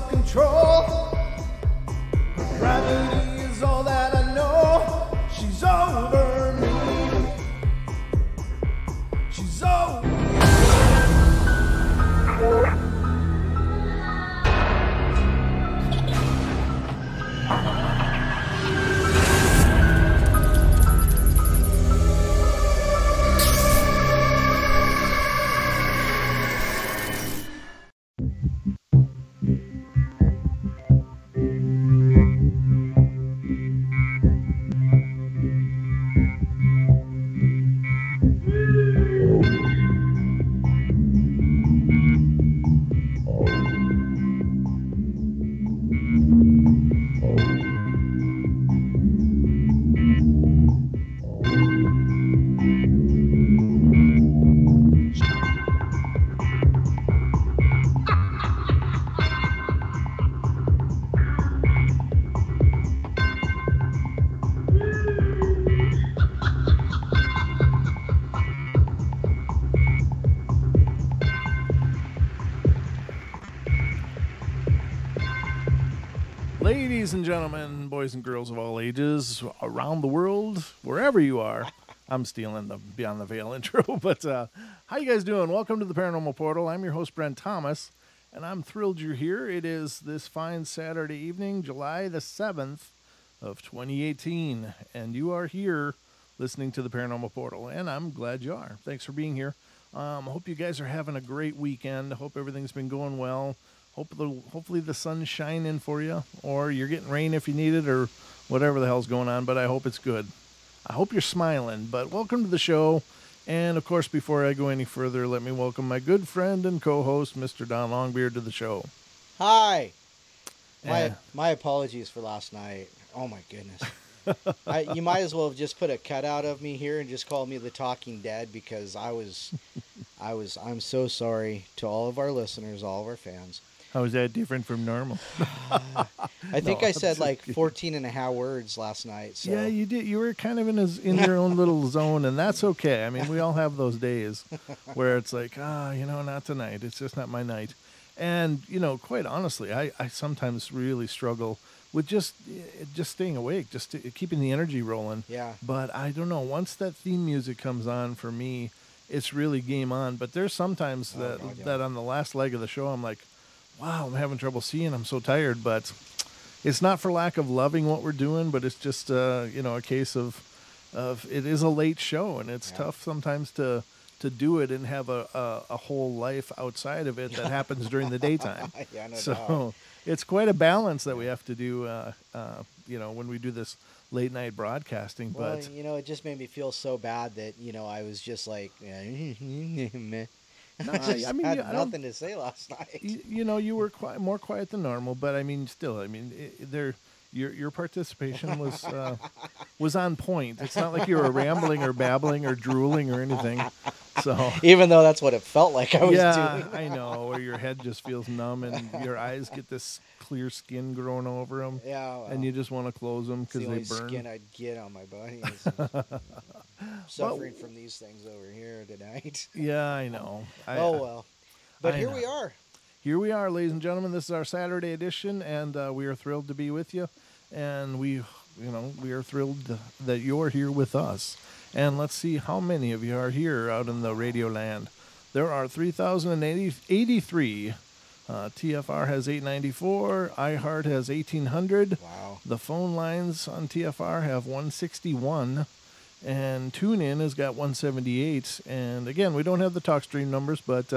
self-control. Gravity is all that I know. She's over me. She's over me. Ladies and gentlemen, boys and girls of all ages, around the world, wherever you are, I'm stealing the Beyond the Veil intro, but how you guys doing? Welcome to the Paranormal Portal. I'm your host, Brent Thomas, and I'm thrilled you're here. It is this fine Saturday evening, July the 7th of 2018, and you are here listening to the Paranormal Portal, and I'm glad you are. Thanks for being here. Hope you guys are having a great weekend. Hope everything's been going well. Hopefully the sun's shining for you, or you're getting rain if you need it, or whatever the hell's going on, but I hope it's good. I hope you're smiling, but welcome to the show. And, of course, before I go any further, let me welcome my good friend and co-host, Mr. Don Longbeard, to the show. Hi. My apologies for last night. Oh, my goodness. You might as well have just put a cutout of me here and just called me the Talking Dead, because I'm so sorry to all of our listeners, all of our fans. How is that different from normal? I think I said like 14 and a half words last night. So. Yeah, you did. You were kind of in your own little zone, and that's okay. I mean, we all have those days where it's like, not tonight. It's just not my night. And, quite honestly, I sometimes really struggle with just staying awake, keeping the energy rolling. Yeah. But I don't know. Once that theme music comes on for me, it's really game on. But there's sometimes that on the last leg of the show, I'm like, wow, I'm having trouble seeing. I'm so tired. But it's not for lack of loving what we're doing, but it's just, a case of it is a late show, and it's tough sometimes to do it and have a whole life outside of it that happens during the daytime. So it's quite a balance that we have to do, when we do this late night broadcasting. Well, but it just made me feel so bad that, I was just like, meh. No, I had nothing to say last night. You were more quiet than normal, but I mean, still, your participation was on point. It's not like you were rambling or babbling or drooling or anything. So even though that's what it felt like I was doing. Yeah, I know. Or your head just feels numb and your eyes get this clear skin growing over them. Yeah, well, and you just want to close them because they burn. It's the only skin I'd get on my body. Suffering from these things over here tonight. Yeah, I know. Well. But here we are. Here we are, ladies and gentlemen. This is our Saturday edition, and we are thrilled to be with you. And we are thrilled that you're here with us. And let's see how many of you are here out in the radio land. There are 3,083. TFR has 894. iHeart has 1,800. Wow. The phone lines on TFR have 161. And TuneIn has got 178. And again, we don't have the TalkStream numbers, but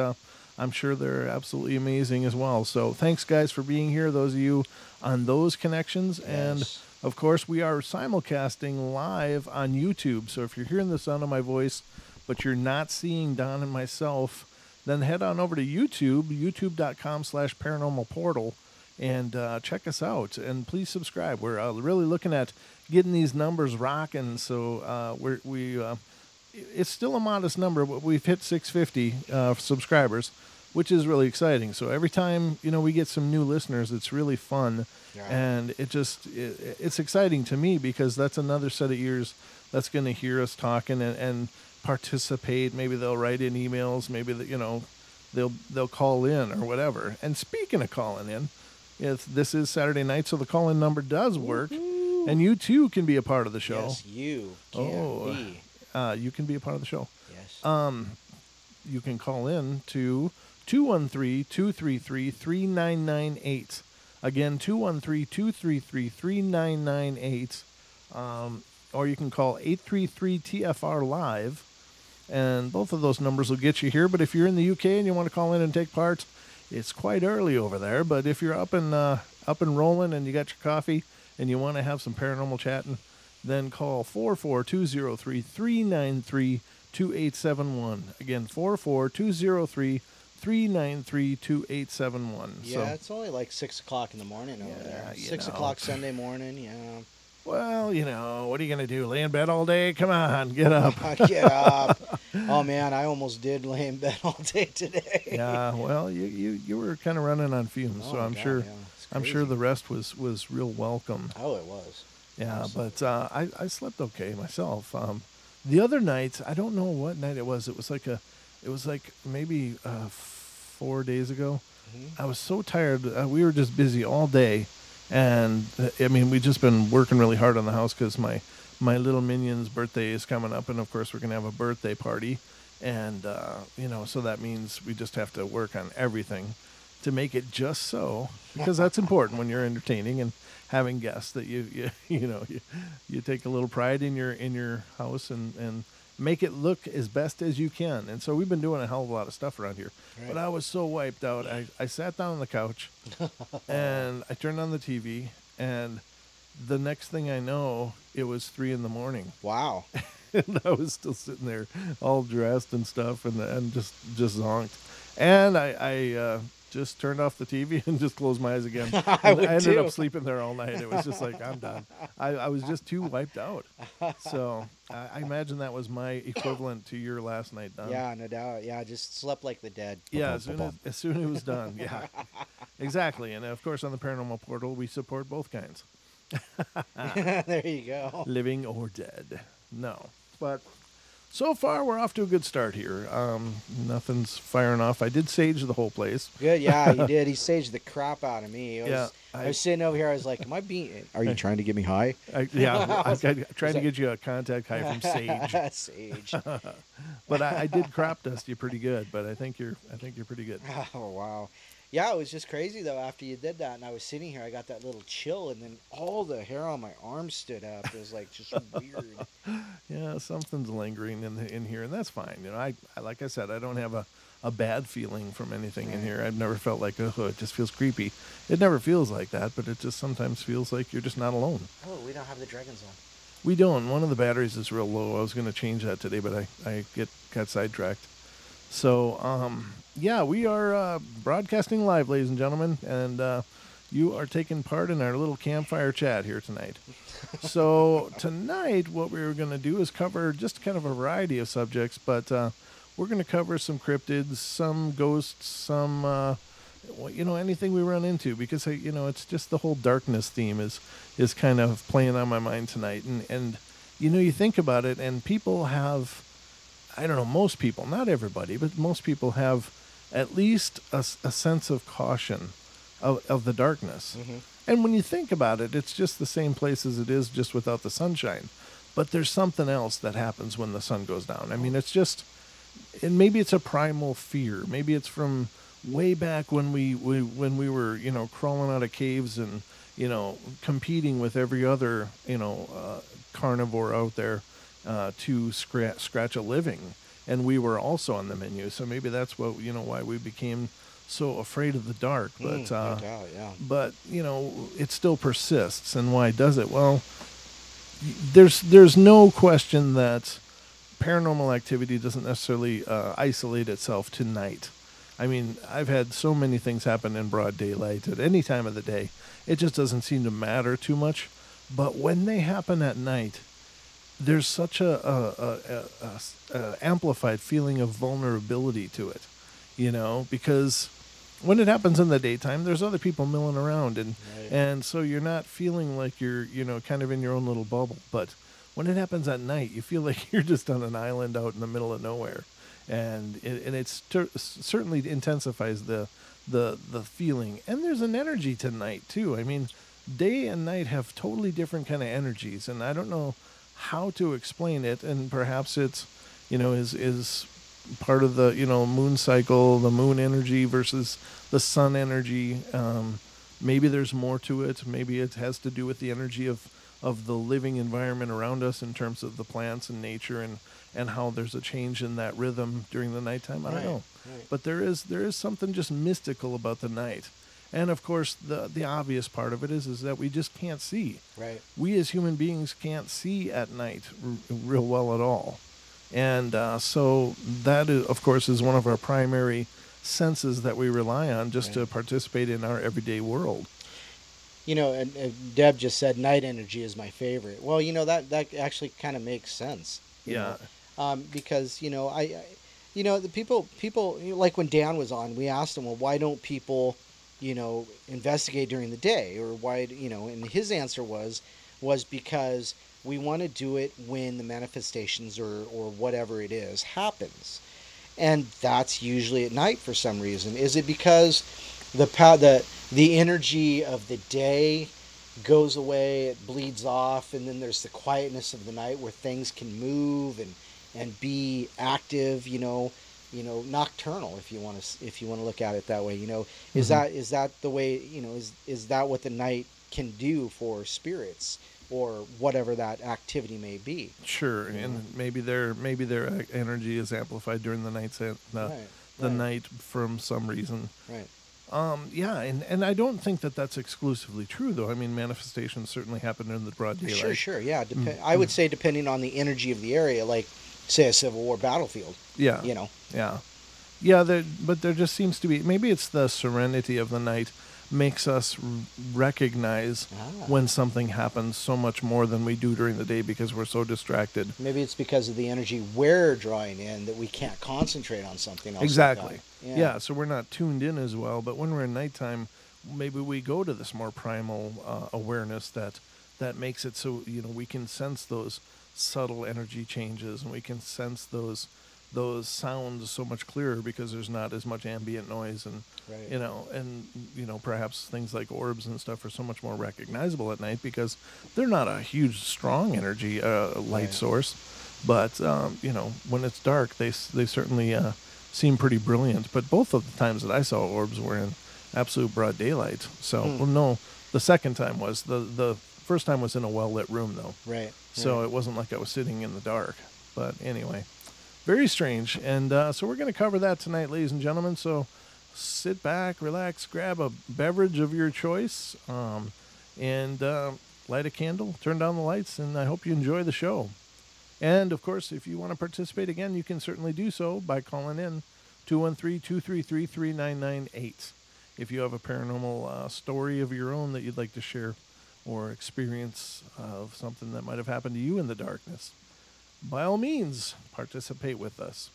I'm sure they're absolutely amazing as well. So thanks, guys, for being here, those of you on those connections. Yes. And, of course, we are simulcasting live on YouTube. So if you're hearing the sound of my voice, but you're not seeing Don and myself, then head on over to YouTube, youtube.com/paranormalportal, and check us out. And please subscribe. We're really looking at getting these numbers rocking. So it's still a modest number, but we've hit 650 subscribers, which is really exciting. So every time we get some new listeners, it's really fun. Yeah. And it's exciting to me because that's another set of ears that's going to hear us talking and participate. Maybe they'll write in emails. Maybe they'll call in or whatever. And speaking of calling in, This is Saturday night, so the call-in number does work. Woo-hoo. And you, too, can be a part of the show. Yes, you can be. You can be a part of the show. Yes. You can call in to 213-233-3998. Again, 213-233-3998. Or you can call 833-TFR-LIVE. And both of those numbers will get you here. But if you're in the UK and you want to call in and take part, it's quite early over there. But if you're up and rolling and you got your coffee and you want to have some paranormal chatting, then call 44203-393-2871. Again, 44203-393-2871. Yeah, it's only like 6 o'clock in the morning over there. 6 o'clock Sunday morning, yeah. Well, what are you going to do? Lay in bed all day? Come on, get up. Get up. Oh, man, I almost did lay in bed all day today. Yeah, well, you were kind of running on fumes, so I'm sure the rest was real welcome. Oh, it was. Yeah, awesome. But I slept okay myself. The other night, I don't know what night it was. It was like maybe 4 days ago. Mm-hmm. I was so tired. We were just busy all day. And, we've just been working really hard on the house because my little minion's birthday is coming up. And, of course, we're going to have a birthday party. And, so that means we just have to work on everything to make it just so. Because that's important when you're entertaining and having guests, that you take a little pride in your house and make it look as best as you can. And so we've been doing a hell of a lot of stuff around here. Right. But I was so wiped out. I sat down on the couch and I turned on the TV, and the next thing I know, it was 3 a.m. Wow. And I was still sitting there all dressed and stuff and just zonked. And I just turned off the TV and just closed my eyes again. I ended up sleeping there all night. It was just like, I'm done. I was just too wiped out. So I imagine that was my equivalent to your last night, Don. Yeah, no doubt. Yeah, I just slept like the dead. Yeah, as soon as it was done. Yeah, exactly. And of course, on the Paranormal Portal, we support both kinds. There you go. Living or dead. No. But so far, we're off to a good start here. Nothing's firing off. I did sage the whole place. Good, yeah, he did. He saged the crap out of me. I was sitting over here. I was like, are you trying to get me high? I'm trying to get you a contact high from sage. Sage. But I did crop dust you pretty good, but I think you're pretty good. Oh, wow. Yeah, it was just crazy, though, after you did that. And I was sitting here, I got that little chill, and then all the hair on my arm stood up. It was, like, just weird. Yeah, something's lingering in here, and that's fine. I like I said, I don't have a bad feeling from anything in here. I've never felt like, it just feels creepy. It never feels like that, but it just sometimes feels like you're just not alone. Oh, we don't have the dragons on. We don't. One of the batteries is real low. I was going to change that today, but I got sidetracked. So, we are broadcasting live, ladies and gentlemen, and you are taking part in our little campfire chat here tonight. So tonight, what we're going to do is cover just kind of a variety of subjects, but we're going to cover some cryptids, some ghosts, some, anything we run into, because, it's just the whole darkness theme is kind of playing on my mind tonight. And you think about it, and people have, I don't know, most people, not everybody, but most people have at least a sense of caution of the darkness. Mm-hmm. And when you think about it, it's just the same place as it is, just without the sunshine. But there's something else that happens when the sun goes down. I mean, it's just, and maybe it's a primal fear. Maybe it's from way back when we were, crawling out of caves and, competing with every other, carnivore out there to scratch a living. And we were also on the menu. So maybe that's what, why we became so afraid of the dark. But, but it still persists. And why does it? Well, there's no question that paranormal activity doesn't necessarily isolate itself to night. I mean, I've had so many things happen in broad daylight at any time of the day. It just doesn't seem to matter too much. But when they happen at night, there's such a amplified feeling of vulnerability to it, because when it happens in the daytime, there's other people milling around, and so you're not feeling like you're, kind of in your own little bubble. But when it happens at night, you feel like you're just on an island out in the middle of nowhere, and it certainly intensifies the the feeling. And there's an energy to night too. I mean, day and night have totally different kind of energies, and I don't know how to explain it. And perhaps it's, is part of the moon cycle, the moon energy versus the sun energy. Maybe there's more to it. Maybe it has to do with the energy of the living environment around us in terms of the plants and nature, and how there's a change in that rhythm during the nighttime. I don't know. Right. But there is something just mystical about the night. And of course, the obvious part of it is that we just can't see. Right. We as human beings can't see at night real well at all. And so that, of course, is one of our primary senses that we rely on just to participate in our everyday world. And Deb just said night energy is my favorite. Well, that actually kind of makes sense. Because the people like when Dan was on, we asked him, well, why don't people investigate during the day, or why, and his answer was because we want to do it when the manifestations or whatever it is happens, and that's usually at night for some reason. Is it because the energy of the day goes away, it bleeds off, and then there's the quietness of the night where things can move and be active, nocturnal, if you want to look at it that way. Is that the way, is that what the night can do for spirits or whatever that activity may be? Sure. And maybe their energy is amplified during the night from some reason. Right. And I don't think that that's exclusively true, though. I mean, manifestations certainly happen in the broad daylight. Sure, yeah. I would say depending on the energy of the area, like, say, a Civil War battlefield. Yeah. Yeah, but there just seems to be, maybe it's the serenity of the night makes us recognize when something happens so much more than we do during the day because we're so distracted. Maybe it's because of the energy we're drawing in that we can't concentrate on something else. Exactly. Like Yeah, so we're not tuned in as well. But when we're in nighttime, maybe we go to this more primal awareness that makes it so, we can sense those subtle energy changes, and we can sense those sounds so much clearer because there's not as much ambient noise, and perhaps things like orbs and stuff are so much more recognizable at night because they're not a huge strong energy light source, but when it's dark they certainly seem pretty brilliant. But both of the times that I saw orbs were in absolute broad daylight. So well, no, the second time was the first time was in a well lit room though. Right. So it wasn't like I was sitting in the dark. But anyway, very strange. And so we're going to cover that tonight, ladies and gentlemen. So sit back, relax, grab a beverage of your choice, and light a candle, turn down the lights, and I hope you enjoy the show. And, of course, if you want to participate again, you can certainly do so by calling in 213-233-3998. If you have a paranormal story of your own that you'd like to share, or experience of something that might have happened to you in the darkness, by all means, participate with us.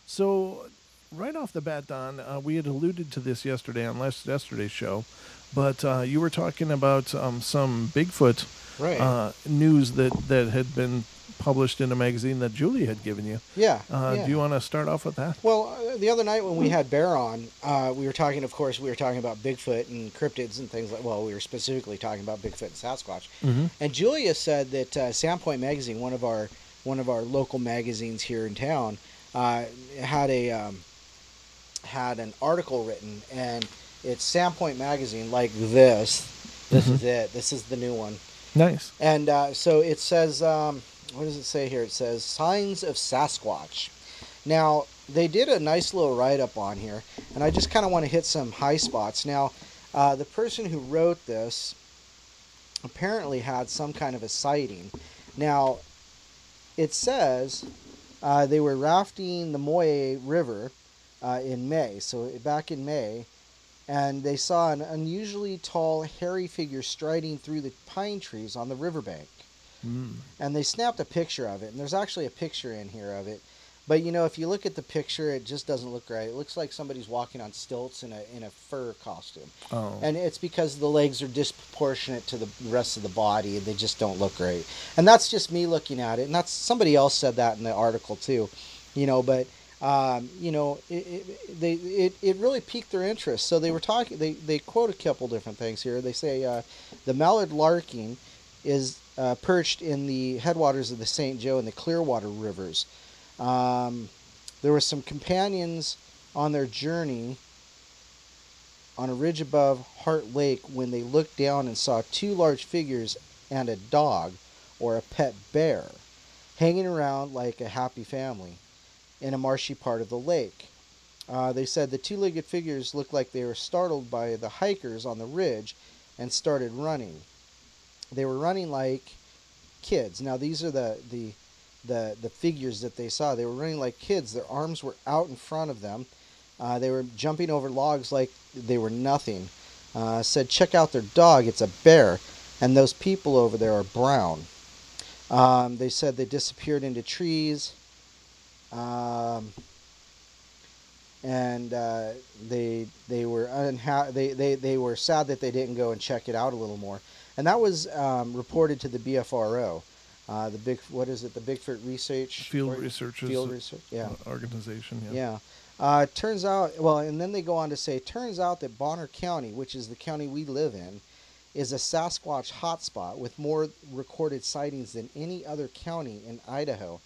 So, right off the bat, Don, we had alluded to this yesterday on yesterday's show, but you were talking about some Bigfoot news that had been published in a magazine that Julia had given you. Yeah. Do you want to start off with that? Well, the other night when we had Bear on, we were talking about Bigfoot and cryptids and things like. Well, we were specifically talking about Bigfoot and Sasquatch. Mm-hmm. And Julia said that Sandpoint Magazine, one of our local magazines here in town, had an article written, and it's Sandpoint Magazine, like this. This is it. This is the new one. Nice. And so it says. What does it say here? It says Signs of Sasquatch. Now, they did a nice little write-up on here, and I just kind of want to hit some high spots. Now, the person who wrote this apparently had some kind of a sighting. Now, it says they were rafting the Moye River in May, so back in May, and they saw an unusually tall, hairy figure striding through the pine trees on the riverbank. And they snapped a picture of it, and there's actually a picture in here of it. But if you look at the picture, it just doesn't look right. It looks like somebody's walking on stilts in a fur costume. Oh. And it's because the legs are disproportionate to the rest of the body, and they just don't look right. And that's just me looking at it, and that's somebody else said that in the article too. But It really piqued their interest. So they were talking. They quote a couple different things here. They say the mallard larking is perched in the headwaters of the St. Joe and the Clearwater rivers. There were some companions on their journey on a ridge above Heart Lake when they looked down and saw two large figures and a dog, or a pet bear, hanging around like a happy family in a marshy part of the lake. They said the two-legged figures looked like they were startled by the hikers on the ridge and started running. They were running like kids. Now these are the figures that they saw. They were running like kids. Their arms were out in front of them. They were jumping over logs like they were nothing. Said, check out their dog. It's a bear. And those people over there are brown. They said they disappeared into trees. And they were they were sad that they didn't go and check it out a little more. And that was reported to the BFRO. The Bigfoot Research Field Research organization. Yeah. Turns out, and then they go on to say, turns out that Bonner County, which is the county we live in, is a Sasquatch hotspot with more recorded sightings than any other county in Idaho.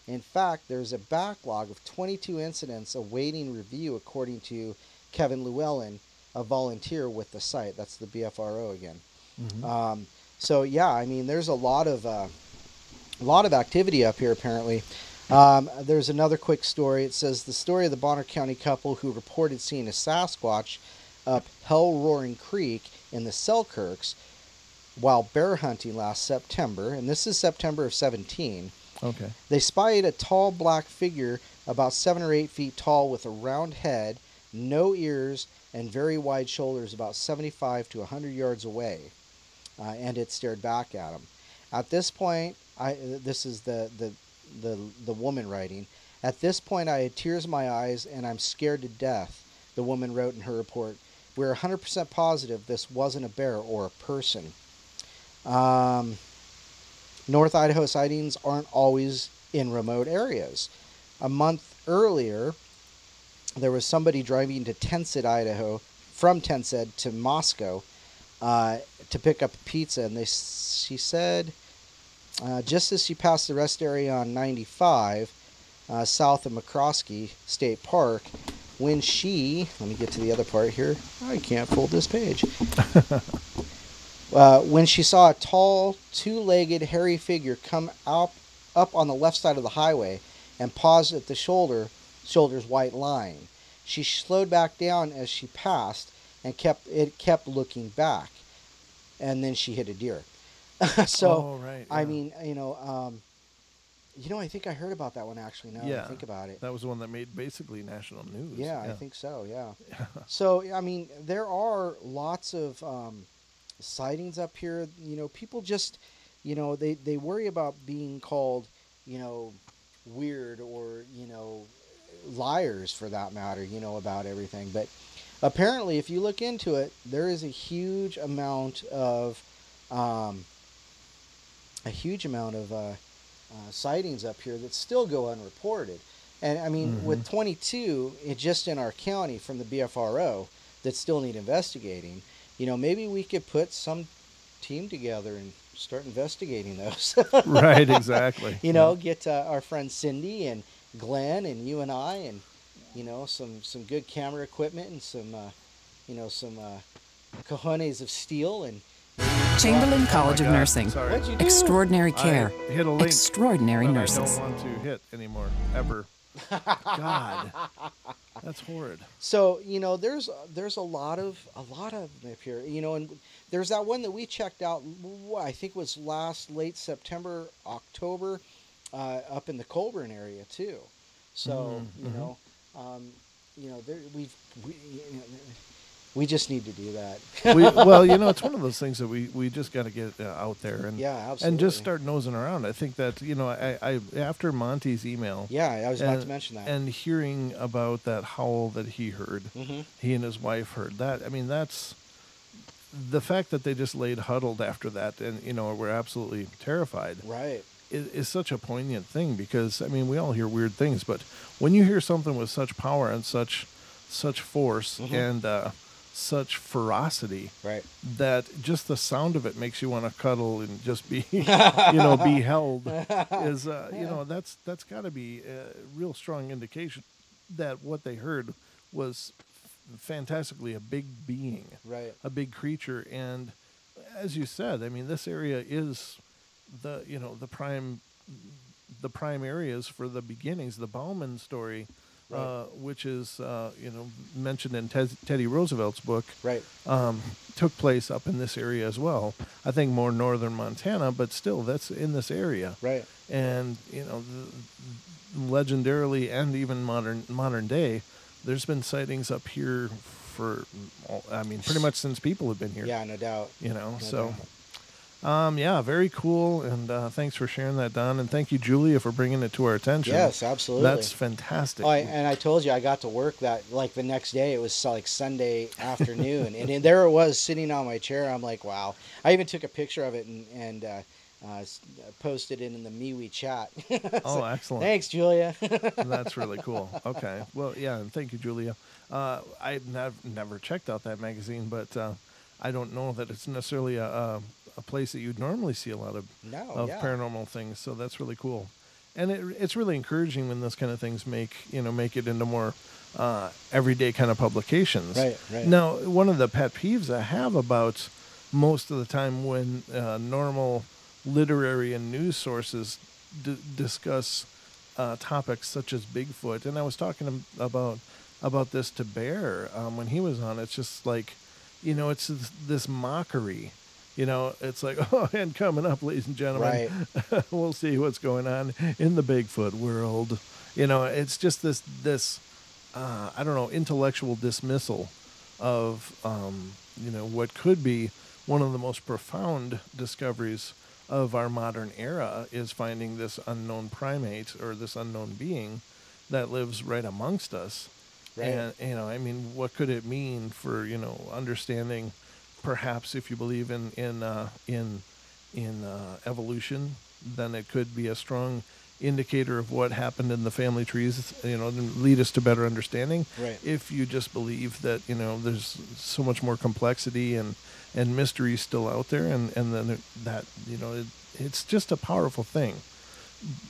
In fact, there's a backlog of 22 incidents awaiting review, according to Kevin Llewellyn, a volunteer with the site. That's the BFRO again. Mm-hmm. So yeah, I mean, there's a lot of activity up here apparently. There's another quick story. It says the story of the Bonner County couple who reported seeing a Sasquatch up Hell Roaring Creek in the Selkirks while bear hunting last September, and this is September of 17. Okay. They spied a tall black figure about 7 or 8 feet tall with a round head, no ears, and very wide shoulders about 75 to 100 yards away, and it stared back at them. At this point, this is the woman writing. At this point, I had tears in my eyes, and I'm scared to death, the woman wrote in her report. We're 100% positive this wasn't a bear or a person. North Idaho sightings aren't always in remote areas. A month earlier, there was somebody driving to Tensed, Idaho, from Tensed to Moscow to pick up a pizza, and she said, just as she passed the rest area on 95, south of McCroskey State Park, when let me get to the other part here. I can't fold this page. When she saw a tall, two-legged, hairy figure come up on the left side of the highway and paused at the shoulder's white line. She slowed back down as she passed and kept looking back. And then she hit a deer. So, right, yeah. I mean, I think I heard about that one actually. Now that I think about it, that was the one that made basically national news. Yeah, I think so. Yeah. So, I mean, there are lots of sightings up here. People just, they worry about being called, weird or liars for that matter. About everything, but apparently, if you look into it, there is a huge amount of sightings up here that still go unreported. And I mean, with 22 just in our county from the BFRO that still need investigating, maybe we could put some team together and start investigating those. Right, exactly. Get our friend Cindy and Glenn and you and I and some good camera equipment and some cojones of steel and Chamberlain College of Nursing. Extraordinary care. I hit a link extraordinary nurses. I don't want to hit anymore, ever. God, that's horrid. So there's a lot of them up here. And there's that one that we checked out. I think it was late September, October, up in the Colburn area too. So we just need to do that. It's one of those things that we just got to get out there and just start nosing around. I think that I after Monty's email. Yeah, I was about to mention that. And hearing about that howl that he heard, he and his wife heard that. I mean, that's the fact that they just laid huddled after that, and we're absolutely terrified. Right. is such a poignant thing, because I mean, we all hear weird things, but when you hear something with such power and such force and such ferocity, right, that just the sound of it makes you want to cuddle and just be be held, is that's got to be a real strong indication that what they heard was fantastically a big being, right, a big creature. And as you said, I mean, this area is the prime areas for the beginnings. The Bauman story, right, which is mentioned in Teddy Roosevelt's book, right, took place up in this area as well. I think more northern Montana, but still that's in this area, right. And legendarily and even modern day, there's been sightings up here for, I mean, pretty much since people have been here. Yeah, no doubt. Yeah, very cool, and thanks for sharing that, Don, and thank you, Julia, for bringing it to our attention. Yes, absolutely. That's fantastic. Oh, and I told you I got to work that, like, the next day. It was like Sunday afternoon, and there it was sitting on my chair. I'm like, wow. I even took a picture of it and posted it in the MeWe chat. Oh, excellent. Thanks, Julia. That's really cool. Okay. Well, yeah, and thank you, Julia. I've never checked out that magazine, but I don't know that it's necessarily a place that you'd normally see a lot of paranormal things. So that's really cool. And it's really encouraging when those kind of things make it into more everyday kind of publications. Right. Now, one of the pet peeves I have about most of the time when normal literary and news sources discuss topics such as Bigfoot, and I was talking about this to Bear when he was on. It's just like, it's this mockery. It's like, oh, and coming up, ladies and gentlemen, right. We'll see what's going on in the Bigfoot world. It's just this I don't know, intellectual dismissal of what could be one of the most profound discoveries of our modern era, is finding this unknown primate or this unknown being that lives right amongst us. Right. And I mean, what could it mean for understanding, perhaps if you believe in evolution, then it could be a strong indicator of what happened in the family trees, and lead us to better understanding. Right. If you just believe that there's so much more complexity and mystery still out there, and then that it's just a powerful thing.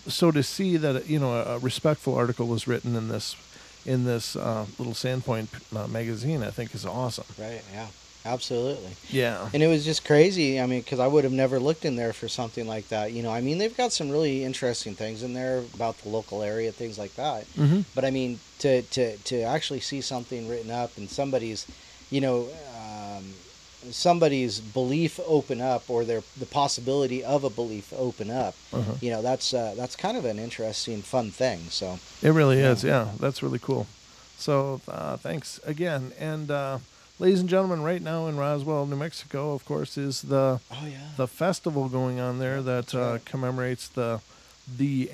So to see that a respectful article was written in this little Sandpoint magazine, I think is awesome. Right. Yeah. Absolutely. Yeah. And it was just crazy. I mean, because I would have never looked in there for something like that. I mean, they've got some really interesting things in there about the local area, things like that. Mm-hmm. But I mean, to actually see something written up and somebody's belief open up, or the possibility of a belief open up, that's kind of an interesting, fun thing. So it really is. Yeah, that's really cool. So thanks again. And ladies and gentlemen, right now in Roswell, New Mexico, of course, is the festival going on there that commemorates the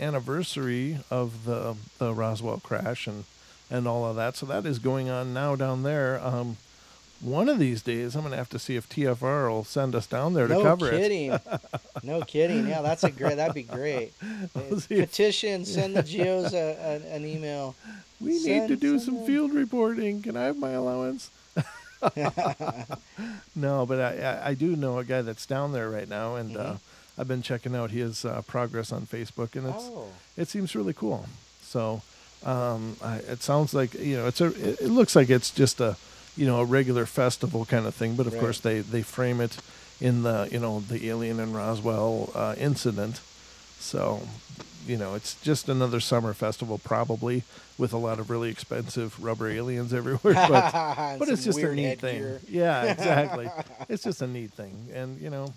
anniversary of the Roswell crash and all of that. So that is going on now down there. One of these days, I'm going to have to see if TFR will send us down there to cover it. No kidding. Yeah, that'd be great. Petition, send the geos an email. We need to do some field reporting. Can I have my allowance? No, but I do know a guy that's down there right now, and I've been checking out his progress on Facebook, and it seems really cool. So it sounds like it looks like it's just a regular festival kind of thing, but of course they frame it in the the alien and Roswell incident. So it's just another summer festival, probably with a lot of really expensive rubber aliens everywhere, but it's just a neat thing. Yeah, exactly. It's just a neat thing, and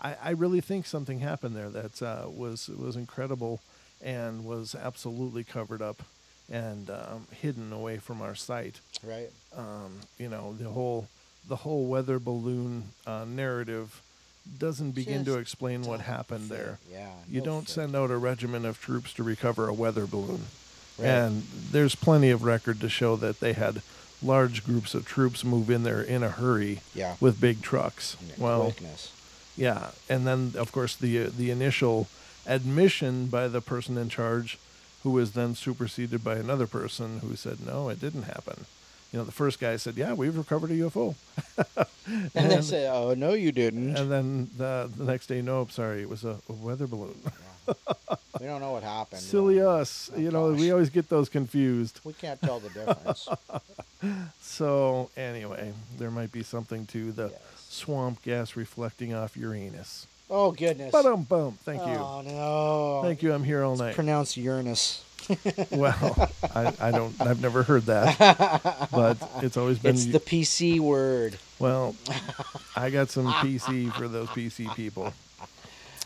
I really think something happened there that was incredible and was absolutely covered up and hidden away from our sight. Right. The whole weather balloon narrative doesn't begin to explain what happened there. Yeah. You don't send out a regiment of troops to recover a weather balloon. Right. And there's plenty of record to show that they had large groups of troops move in there in a hurry with big trucks. Quickness. Yeah. And then, of course, the initial admission by the person in charge, who was then superseded by another person who said, no, it didn't happen. You know, the first guy said, yeah, we've recovered a UFO. and they said, oh, no, you didn't. And then the next day, nope, sorry, it was a weather balloon. We don't know what happened. Silly us. Oh, you know, gosh. we always get those confused. We can't tell the difference. So, anyway, there might be something to the Yes. swamp gas reflecting off Uranus. Oh, goodness. Ba-dum-bum. Thank you. Oh, no. Thank you. I'm here all night. Pronounced Uranus. Well, I've never heard that, but it's always been. It's the PC word. Well, I got some PC for those PC people.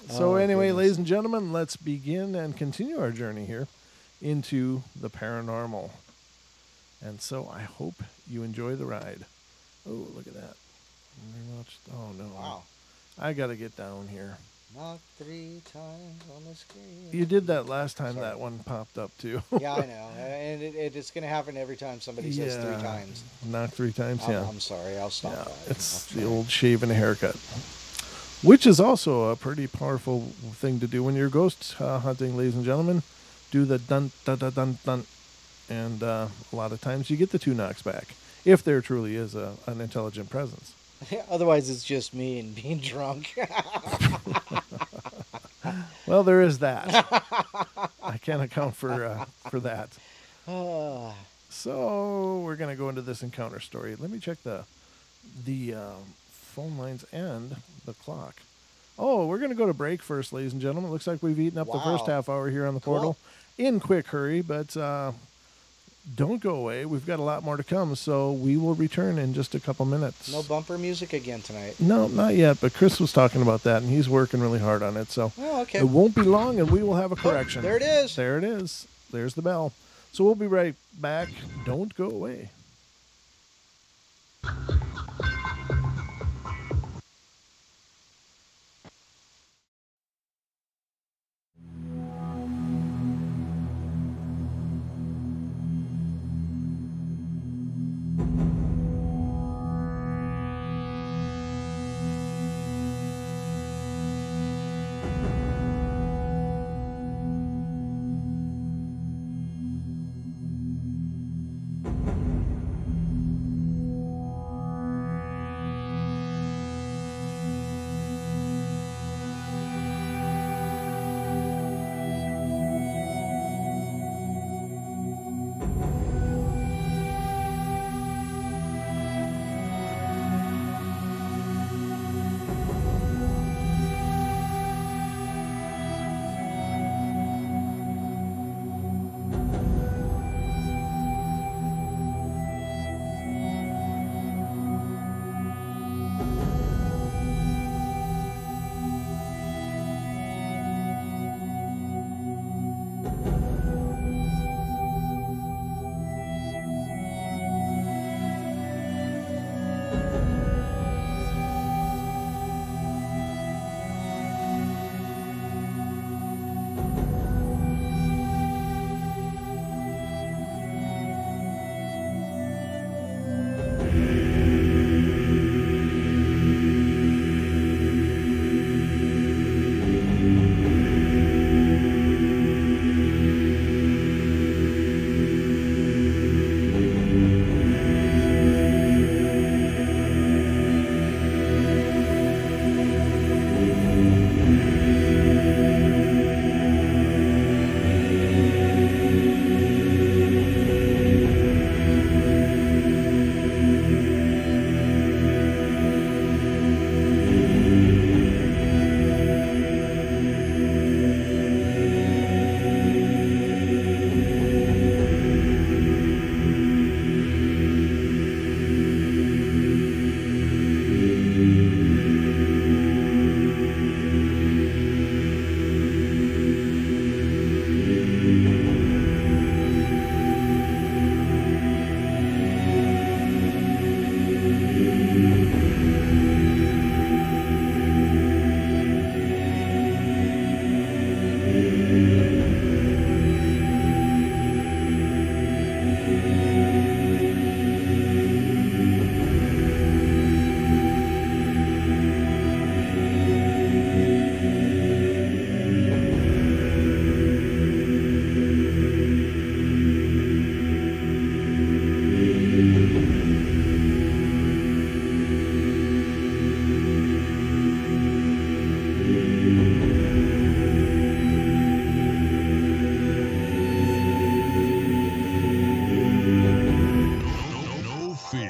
So Oh, anyway, goodness. ladies and gentlemen, let's begin and continue our journey here into the paranormal. And so I hope you enjoy the ride. Oh, look at that. Oh, no. Wow. I got to get down here. Knock 3 times on the screen. You did that last time. Sorry. That one popped up too. Yeah, I know. And it's going to happen every time somebody says 3 times. Knock 3 times, yeah. I'm sorry. I'll stop Yeah, that. it's the old shave and a haircut, which is also a pretty powerful thing to do when you're ghost hunting, ladies and gentlemen. Do the dun dun dun dun dun, and a lot of times you get the 2 knocks back if there truly is an intelligent presence. Otherwise, it's just me and being drunk. Well, there is that. I can't account for that. So we're gonna go into this encounter story. Let me check the phone lines and the clock. Oh, we're gonna go to break first, ladies and gentlemen. It looks like we've eaten up the first half hour here on the portal in quick hurry, but don't go away. We've got a lot more to come, so we will return in just a couple minutes. No bumper music again tonight. No, not yet, but Chris was talking about that, and he's working really hard on it, so Oh, okay. it won't be long, and we will have a correction. There it is. There it is. There's the bell. So we'll be right back. Don't go away.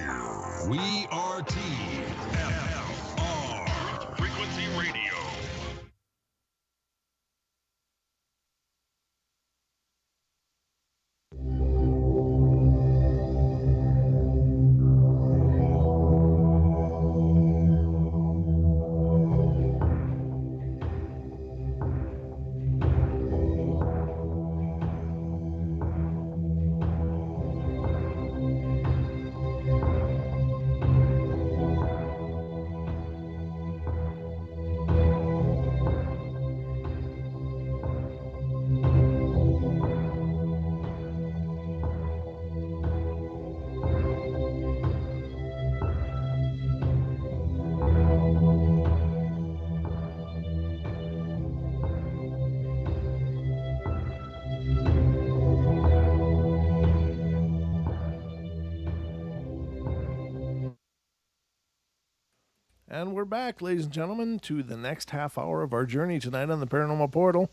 We are TFLR Frequency Radio. And we're back, ladies and gentlemen, to the next half hour of our journey tonight on the Paranormal Portal.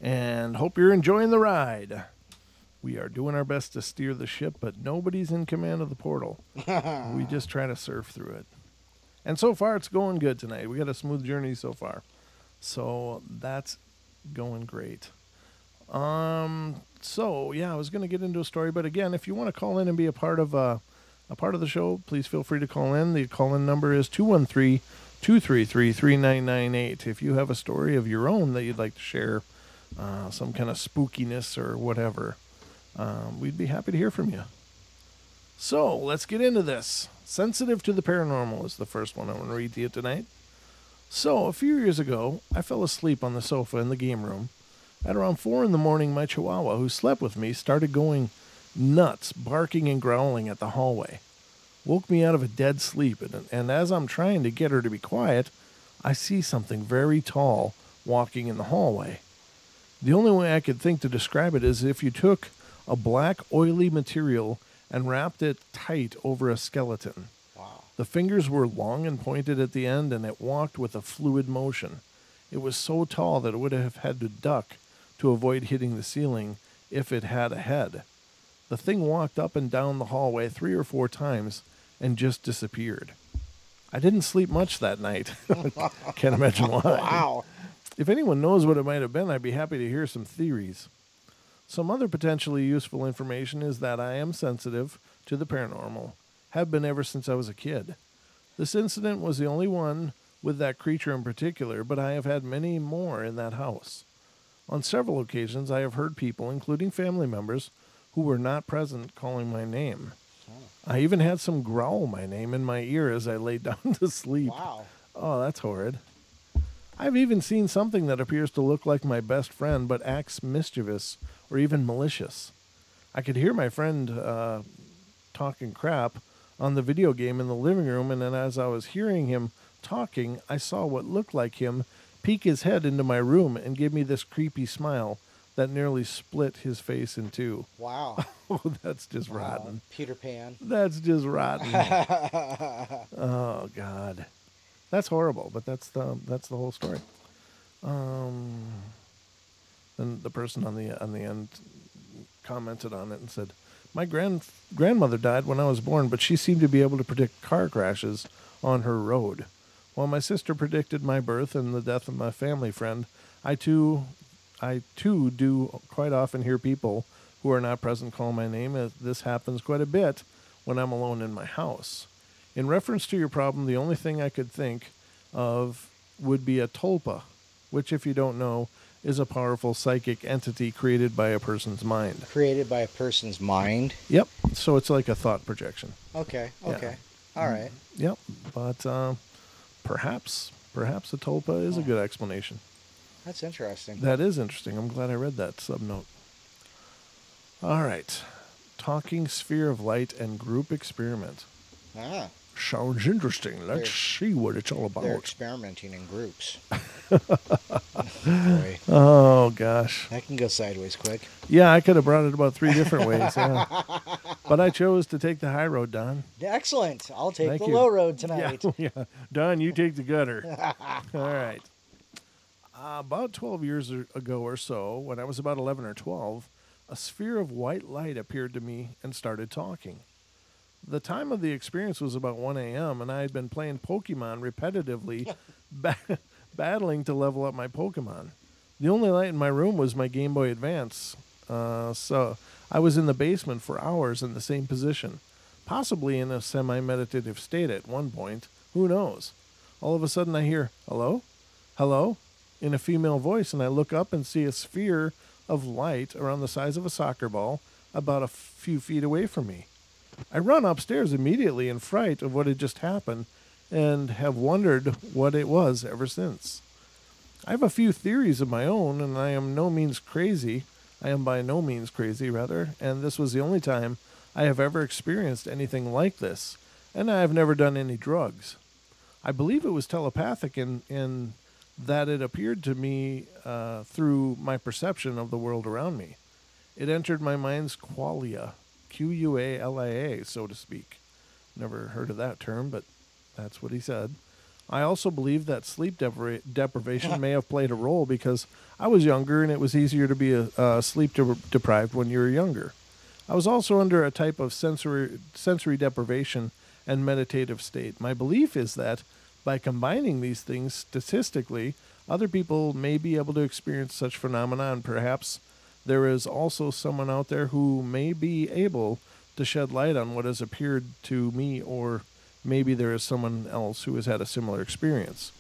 And hope you're enjoying the ride. We are doing our best to steer the ship, but nobody's in command of the portal. We just try to surf through it. And so far, it's going good tonight. We got a smooth journey so far. So that's going great. So, yeah, I was going to get into a story. But again, if you want to call in and be a part of the show, please feel free to call in. The call-in number is 213-233-3998. If you have a story of your own that you'd like to share, some kind of spookiness or whatever, we'd be happy to hear from you. So, let's get into this. Sensitive to the paranormal is the first one I want to read to you tonight. So, a few years ago, I fell asleep on the sofa in the game room. At around 4 in the morning, my chihuahua, who slept with me, started going nuts, barking and growling at the hallway. Woke me out of a dead sleep, and as I'm trying to get her to be quiet, I see something very tall walking in the hallway. The only way I could think to describe it is if you took a black, oily material and wrapped it tight over a skeleton. Wow. The fingers were long and pointed at the end, and it walked with a fluid motion. It was so tall that it would have had to duck to avoid hitting the ceiling if it had a head. The thing walked up and down the hallway 3 or 4 times and just disappeared. I didn't sleep much that night. Can't imagine why. Wow. If anyone knows what it might have been, I'd be happy to hear some theories. Some other potentially useful information is that I am sensitive to the paranormal, have been ever since I was a kid. This incident was the only one with that creature in particular, but I have had many more in that house. On several occasions, I have heard people, including family members, who were not present calling my name. I even had some growl my name in my ear as I laid down to sleep. Wow. Oh, that's horrid. I've even seen something that appears to look like my best friend but acts mischievous or even malicious. I could hear my friend talking crap on the video game in the living room, and then as I was hearing him talking, I saw what looked like him peek his head into my room and give me this creepy smile that nearly split his face in two. Wow. Oh, that's just rotten. Peter Pan. That's just rotten. Oh, God. That's horrible, but that's the whole story. Then the person on the end commented on it and said, "My grandmother died when I was born, but she seemed to be able to predict car crashes on her road. While my sister predicted my birth and the death of my family friend, I too do quite often hear people who are not present call my name. This happens quite a bit when I'm alone in my house. In reference to your problem, the only thing I could think of would be a tulpa, which, if you don't know, is a powerful psychic entity created by a person's mind." Created by a person's mind? Yep. So it's like a thought projection. Okay. Yeah. All right. Yep. But perhaps a tulpa is a good explanation. That's interesting. That is interesting. I'm glad I read that subnote. All right. Talking sphere of light and group experiment. Ah. Sounds interesting. Let's see what it's all about. They're experimenting in groups. Boy. Oh, gosh. That can go sideways quick. Yeah, I could have brought it about 3 different ways. Yeah. But I chose to take the high road, Don. Excellent. I'll take Thank the you. low road tonight. Yeah. Don, you take the gutter. All right. About 12 years ago or so, when I was about 11 or 12, a sphere of white light appeared to me and started talking. The time of the experience was about 1 a.m., and I had been playing Pokemon repetitively, battling to level up my Pokemon. The only light in my room was my Game Boy Advance, so I was in the basement for hours in the same position, possibly in a semi-meditative state at one point. Who knows? All of a sudden I hear, hello? Hello? In a female voice, and I look up and see a sphere of light around the size of a soccer ball about a few feet away from me. I run upstairs immediately in fright of what had just happened and have wondered what it was ever since. I have a few theories of my own, and I am by no means crazy, and this was the only time I have ever experienced anything like this, and I have never done any drugs. I believe it was telepathic in that it appeared to me through my perception of the world around me. It entered my mind's qualia, Qualia, so to speak. Never heard of that term, but that's what he said. I also believe that sleep deprivation may have played a role because I was younger and it was easier to be sleep deprived when you were younger. I was also under a type of sensory deprivation and meditative state. My belief is that by combining these things statistically, other people may be able to experience such phenomena, and perhaps there is also someone out there who may be able to shed light on what has appeared to me, or maybe there is someone else who has had a similar experience.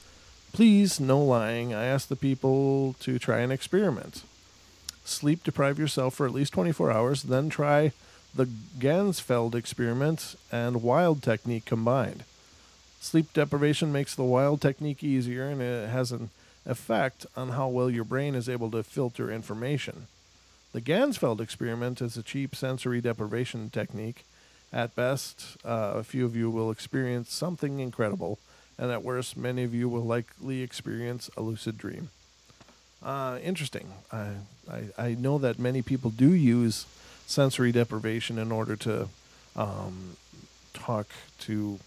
Please, no lying, I ask the people to try an experiment. Sleep deprive yourself for at least 24 hours, then try the Gansfeld experiment and wild technique combined. Sleep deprivation makes the wild technique easier, and it has an effect on how well your brain is able to filter information. The Gansfeld experiment is a cheap sensory deprivation technique. At best, a few of you will experience something incredible, and at worst, many of you will likely experience a lucid dream. Interesting. I know that many people do use sensory deprivation in order to talk to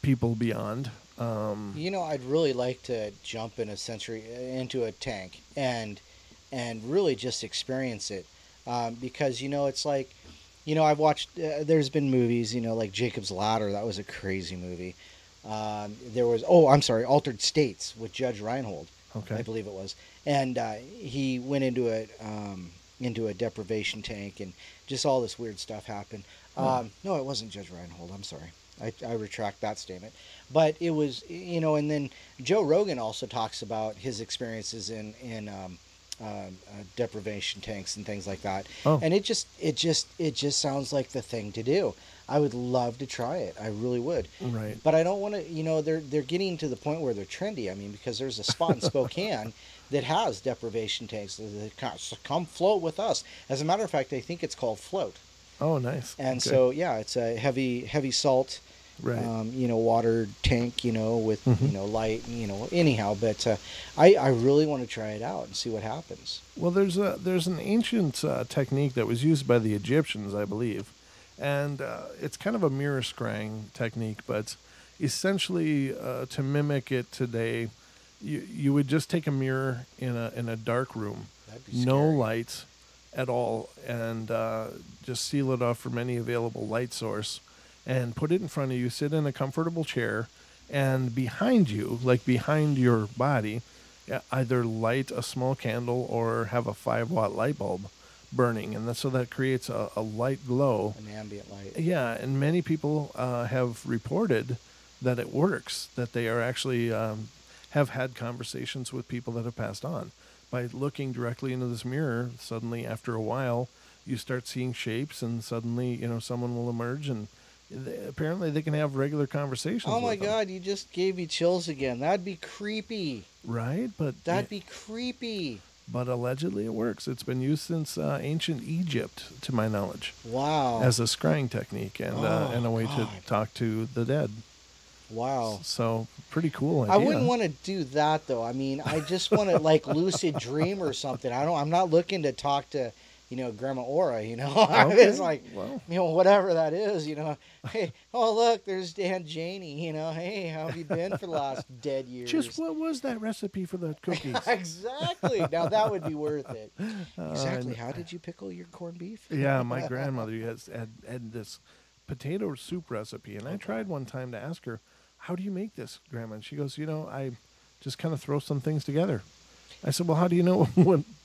people beyond. I'd really like to jump into a tank and really just experience it, because it's like, I've watched. There's been movies, like Jacob's Ladder. That was a crazy movie. There was Altered States with Judge Reinhold. Okay. I believe it was, and he went into a deprivation tank, and just all this weird stuff happened. No, it wasn't Judge Reinhold. I'm sorry. I retract that statement. But it was, and then Joe Rogan also talks about his experiences in deprivation tanks and things like that. Oh. And it just sounds like the thing to do. I would love to try it. I really would. Right. But I don't want to, they're getting to the point where they're trendy. I mean, because there's a spot in Spokane that has deprivation tanks that come float with us. As a matter of fact, I think it's called Float. Oh, nice. And okay. so, yeah, it's a heavy salt, right. Water tank, with, light, anyhow. But I really want to try it out and see what happens. Well, there's an ancient technique that was used by the Egyptians, I believe. And it's kind of a mirror scrying technique, but essentially to mimic it today, you would just take a mirror in a dark room, no light at all, and just seal it off from any available light source, and put it in front of you, sit in a comfortable chair, and behind you, like behind your body, either light a small candle or have a 5-watt light bulb burning, and so that creates a light glow. An ambient light. Yeah, and many people have reported that it works, that they are actually have had conversations with people that have passed on. By looking directly into this mirror, suddenly after a while, you start seeing shapes, and suddenly, someone will emerge, and apparently they can have regular conversations. Oh my with them. God, you just gave me chills again. That'd be creepy. Right? That'd be creepy. But allegedly it works. It's been used since ancient Egypt, to my knowledge. Wow. As a scrying technique and a way to talk to the dead. Wow. So, pretty cool idea. I wouldn't want to do that, though. I mean, I just want to, lucid dream or something. I'm not looking to talk to, Grandma Aura, Okay. It's like, well. whatever that is, Hey, oh, look, there's Aunt Janie, Hey, how have you been for the last dead years? Just what was that recipe for the cookies? Exactly. Now, that would be worth it. Exactly. How did you pickle your corned beef? Yeah, my grandmother had this potato soup recipe. And I tried one time to ask her, how do you make this, Grandma? And she goes, I just kind of throw some things together. I said, well, how do you know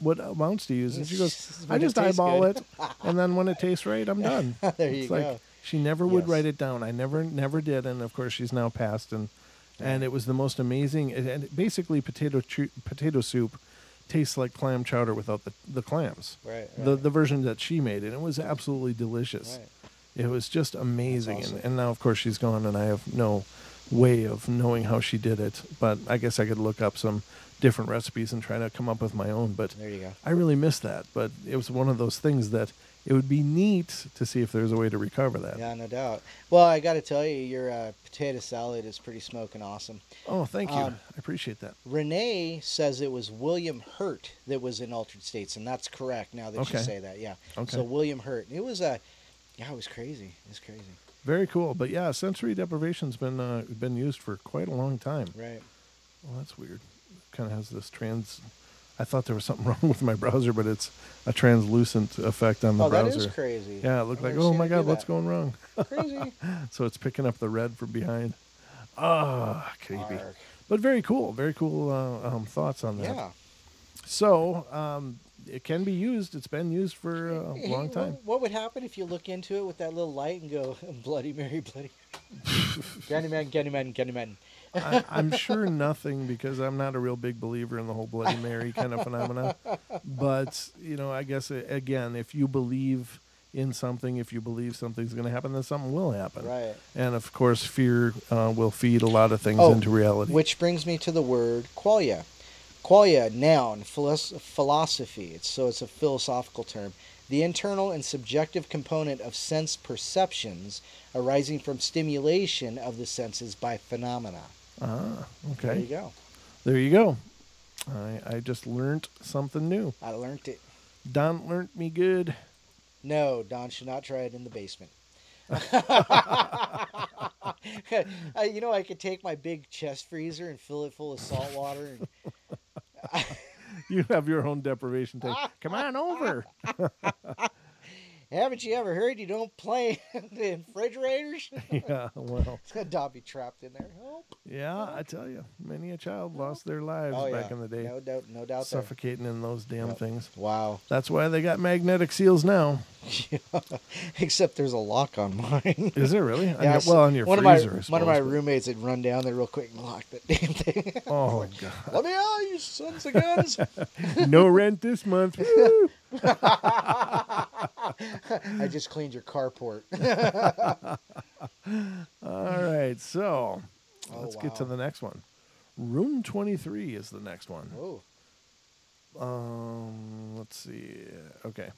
what amounts to use? And she goes, I just eyeball it, and then when it tastes right, I'm done. There you go. She never would write it down. I never did, and of course she's now passed. And it was the most amazing. And basically, potato soup tastes like clam chowder without the clams. Right. The version that she made, and it was absolutely delicious. Right. It was just amazing. Awesome. And now, of course, she's gone, and I have no way of knowing how she did it. But I guess I could look up some different recipes and try to come up with my own. But there you go. I really miss that. But it was one of those things that it would be neat to see if there's a way to recover that. Yeah, no doubt. Well, I got to tell you, your potato salad is pretty smoking awesome. Oh, thank you. I appreciate that. Renee says it was William Hurt that was in Altered States, and that's correct now that you say that. Yeah. Okay. So William Hurt. It was it was crazy. It was crazy. Very cool. But yeah, sensory deprivation's been used for quite a long time. Right. Well, that's weird. It kind of has this I thought there was something wrong with my browser, but it's a translucent effect on the browser. Oh, that is crazy. Yeah, it looked like, oh my God, what's going wrong? Crazy. So it's picking up the red from behind. Ah, creepy. Arg. But very cool. Very cool thoughts on that. Yeah. So it can be used. It's been used for a long time. What would happen if you look into it with that little light and go, Bloody Mary, Bloody Candyman. I'm sure nothing, because I'm not a real big believer in the whole Bloody Mary kind of phenomenon. But, I guess, again, if you believe in something, if you believe something's going to happen, then something will happen. Right. And, of course, fear will feed a lot of things into reality. Which brings me to the word qualia. Qualia, noun, philosophy. It's a philosophical term. The internal and subjective component of sense perceptions arising from stimulation of the senses by phenomena. Ah, okay. There you go. There you go. I just learned something new. I learned it. Don learned me good. No, Don should not try it in the basement. I could take my big chest freezer and fill it full of salt water. And you have your own deprivation tank. Come on over. Haven't you ever heard you don't play in refrigerators? Yeah, well. Don be trapped in there. Help. Yeah, I tell you, many a child lost their lives back in the day. No doubt. Suffocating in those damn things. Wow. That's why they got magnetic seals now. Except there's a lock on mine. Is there really? Yeah, on your freezer. One of my roommates had run down there real quick and locked that damn thing. Oh, God. Let me out, you sons of guns. No rent this month. Woo! I just cleaned your carport. All right, so let's get to the next one. Room 23 is the next one. Oh. Let's see. Okay.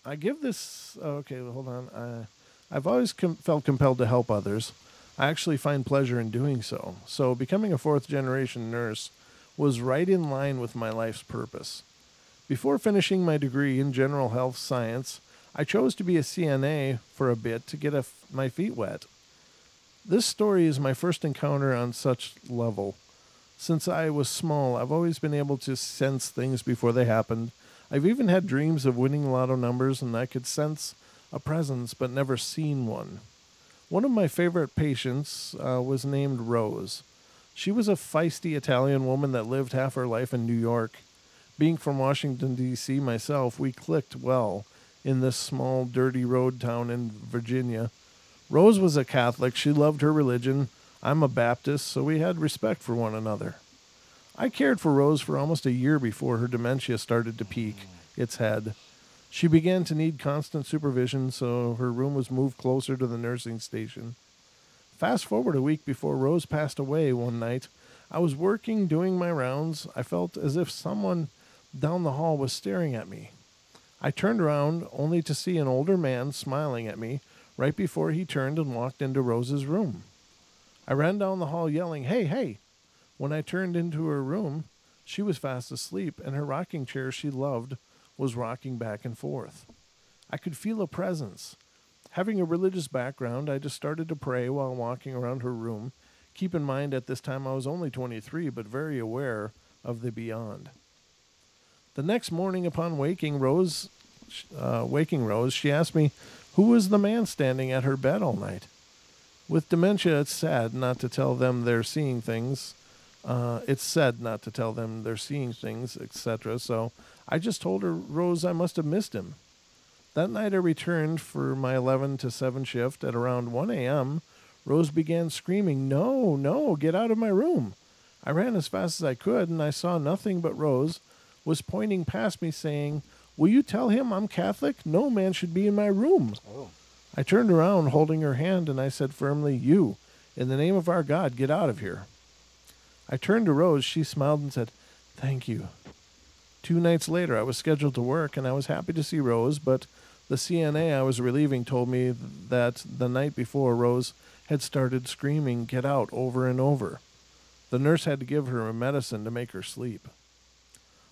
I give this... Okay, hold on. I've always felt compelled to help others. I actually find pleasure in doing so. So becoming a fourth-generation nurse was right in line with my life's purpose. Before finishing my degree in general health science, I chose to be a CNA for a bit to get my feet wet. This story is my first encounter on such level. Since I was small, I've always been able to sense things before they happened. I've even had dreams of winning lotto numbers, and I could sense a presence but never seen one. One of my favorite patients was named Rose. She was a feisty Italian woman that lived half her life in New York. Being from Washington, D.C. myself, we clicked well in this small, dirty road town in Virginia. Rose was a Catholic. She loved her religion. I'm a Baptist, so we had respect for one another. I cared for Rose for almost a year before her dementia started to peak its head. She began to need constant supervision, so her room was moved closer to the nursing station. Fast forward a week before Rose passed away one night. I was working, doing my rounds. I felt as if someone down the hall was staring at me. I turned around only to see an older man smiling at me right before he turned and walked into Rose's room. I ran down the hall yelling, "Hey, hey!" When I turned into her room, she was fast asleep, and her rocking chair she loved was rocking back and forth. I could feel a presence. Having a religious background, I just started to pray while walking around her room. Keep in mind, at this time I was only 23, but very aware of the beyond. The next morning upon waking Rose, she asked me Who was the man standing at her bed all night? With dementia, it's sad not to tell them they're seeing things. It's said not to tell them they're seeing things, etc. So I just told her, Rose, I must have missed him. That night I returned for my 11 to 7 shift. At around 1 a.m., Rose began screaming, "No, no, get out of my room." I ran as fast as I could, and I saw nothing but Rose was pointing past me saying, "Will you tell him I'm Catholic? No man should be in my room." Oh. I turned around holding her hand, and I said firmly, "You, in the name of our God, get out of here." I turned to Rose. She smiled and said, "Thank you." 2 nights later, I was scheduled to work, and I was happy to see Rose, but the CNA I was relieving told me that the night before, Rose had started screaming, "Get out," over and over. The nurse had to give her a medicine to make her sleep.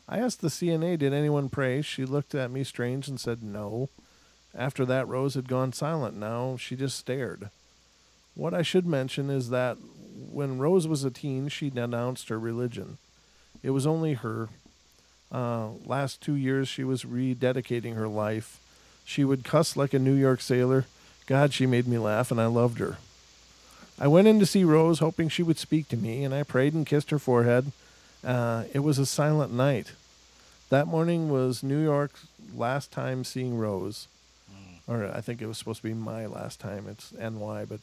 I asked the CNA, did anyone pray? She looked at me strange and said no. After that, Rose had gone silent. Now she just stared. What I should mention is that when Rose was a teen, she denounced her religion. It was only her. Last 2 years, she was rededicating her life. She would cuss like a New York sailor. God, she made me laugh, and I loved her. I went in to see Rose, hoping she would speak to me, and I prayed and kissed her forehead. It was a silent night. That morning was New York's last time seeing Rose. Or I think it was supposed to be my last time. It's NY, but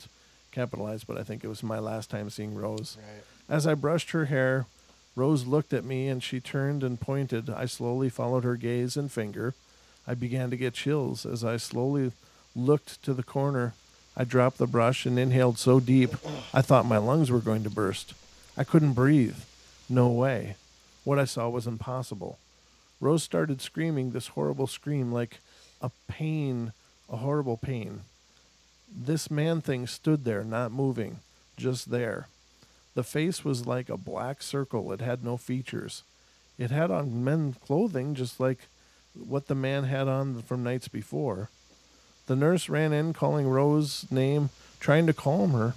capitalized, but I think it was my last time seeing Rose. Right. As I brushed her hair, Rose looked at me, and she turned and pointed. I slowly followed her gaze and finger. I began to get chills. As I slowly looked to the corner, I dropped the brush and inhaled so deep, I thought my lungs were going to burst. I couldn't breathe. No way. What I saw was impossible. Rose started screaming this horrible scream, like a pain, a horrible pain. This man thing stood there, not moving, just there. The face was like a black circle. It had no features. It had on men's clothing, just like what the man had on from nights before. The nurse ran in, calling Rose's name, trying to calm her.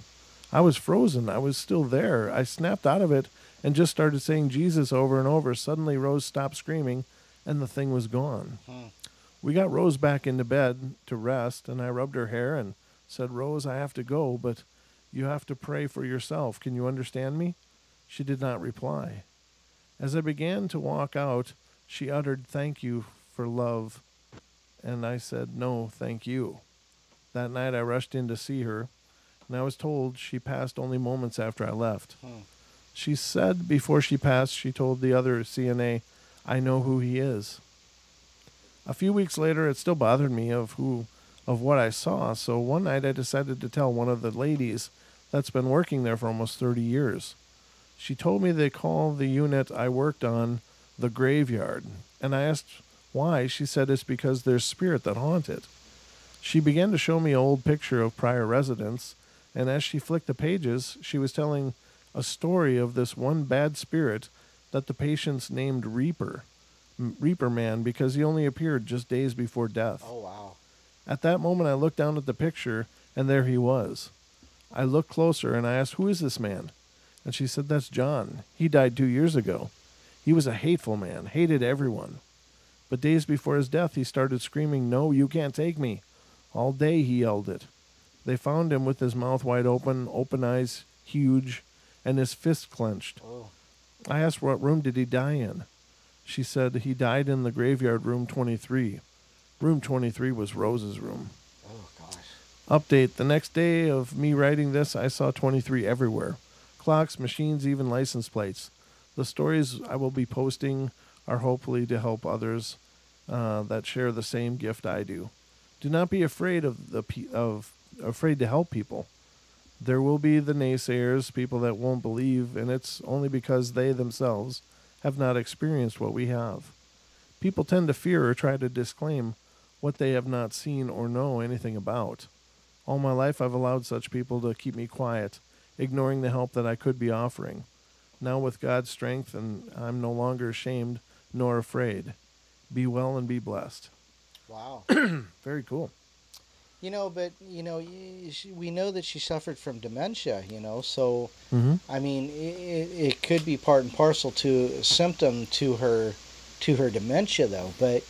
I was frozen. I was still there. I snapped out of it and just started saying Jesus over and over. Suddenly, Rose stopped screaming, and the thing was gone. We got Rose back into bed to rest, and I rubbed her hair and said, "Rose, I have to go, but you have to pray for yourself. Can you understand me?" She did not reply. As I began to walk out, she uttered, "Thank you for love." And I said, "No, thank you." That night I rushed in to see her, and I was told she passed only moments after I left. She said before she passed, she told the other CNA, "I know who he is." A few weeks later, it still bothered me of what I saw, so one night I decided to tell one of the ladies that's been working there for almost 30 years. She told me they call the unit I worked on the graveyard, and I asked why. She said it's because there's spirit that haunt it. She began to show me an old picture of prior residents, and as she flicked the pages, she was telling a story of this one bad spirit that the patients named Reaper Man, because he only appeared just days before death. Oh, wow. At that moment, I looked down at the picture, and there he was. I looked closer, and I asked, "Who is this man?" And she said, "That's John. He died 2 years ago. He was a hateful man, hated everyone. But days before his death, he started screaming, 'No, you can't take me.' All day he yelled it. They found him with his mouth wide open, open eyes huge, and his fist clenched. Oh. I asked what room did he die in. She said he died in the graveyard, room 23. Room 23 was Rose's room. Oh, gosh. Update. The next day of me writing this, I saw 23 everywhere. Clocks, machines, even license plates. The stories I will be posting are hopefully to help others that share the same gift I do. Do not be afraid afraid to help people. There will be the naysayers, people that won't believe, and it's only because they themselves have not experienced what we have. People tend to fear or try to disclaim what they have not seen or know anything about. All my life I've allowed such people to keep me quiet, ignoring the help that I could be offering. Now with God's strength, and I'm no longer ashamed nor afraid. Be well and be blessed. Wow. Very cool. We know that she suffered from dementia, so, I mean, it could be part and parcel to a symptom to her dementia, though, but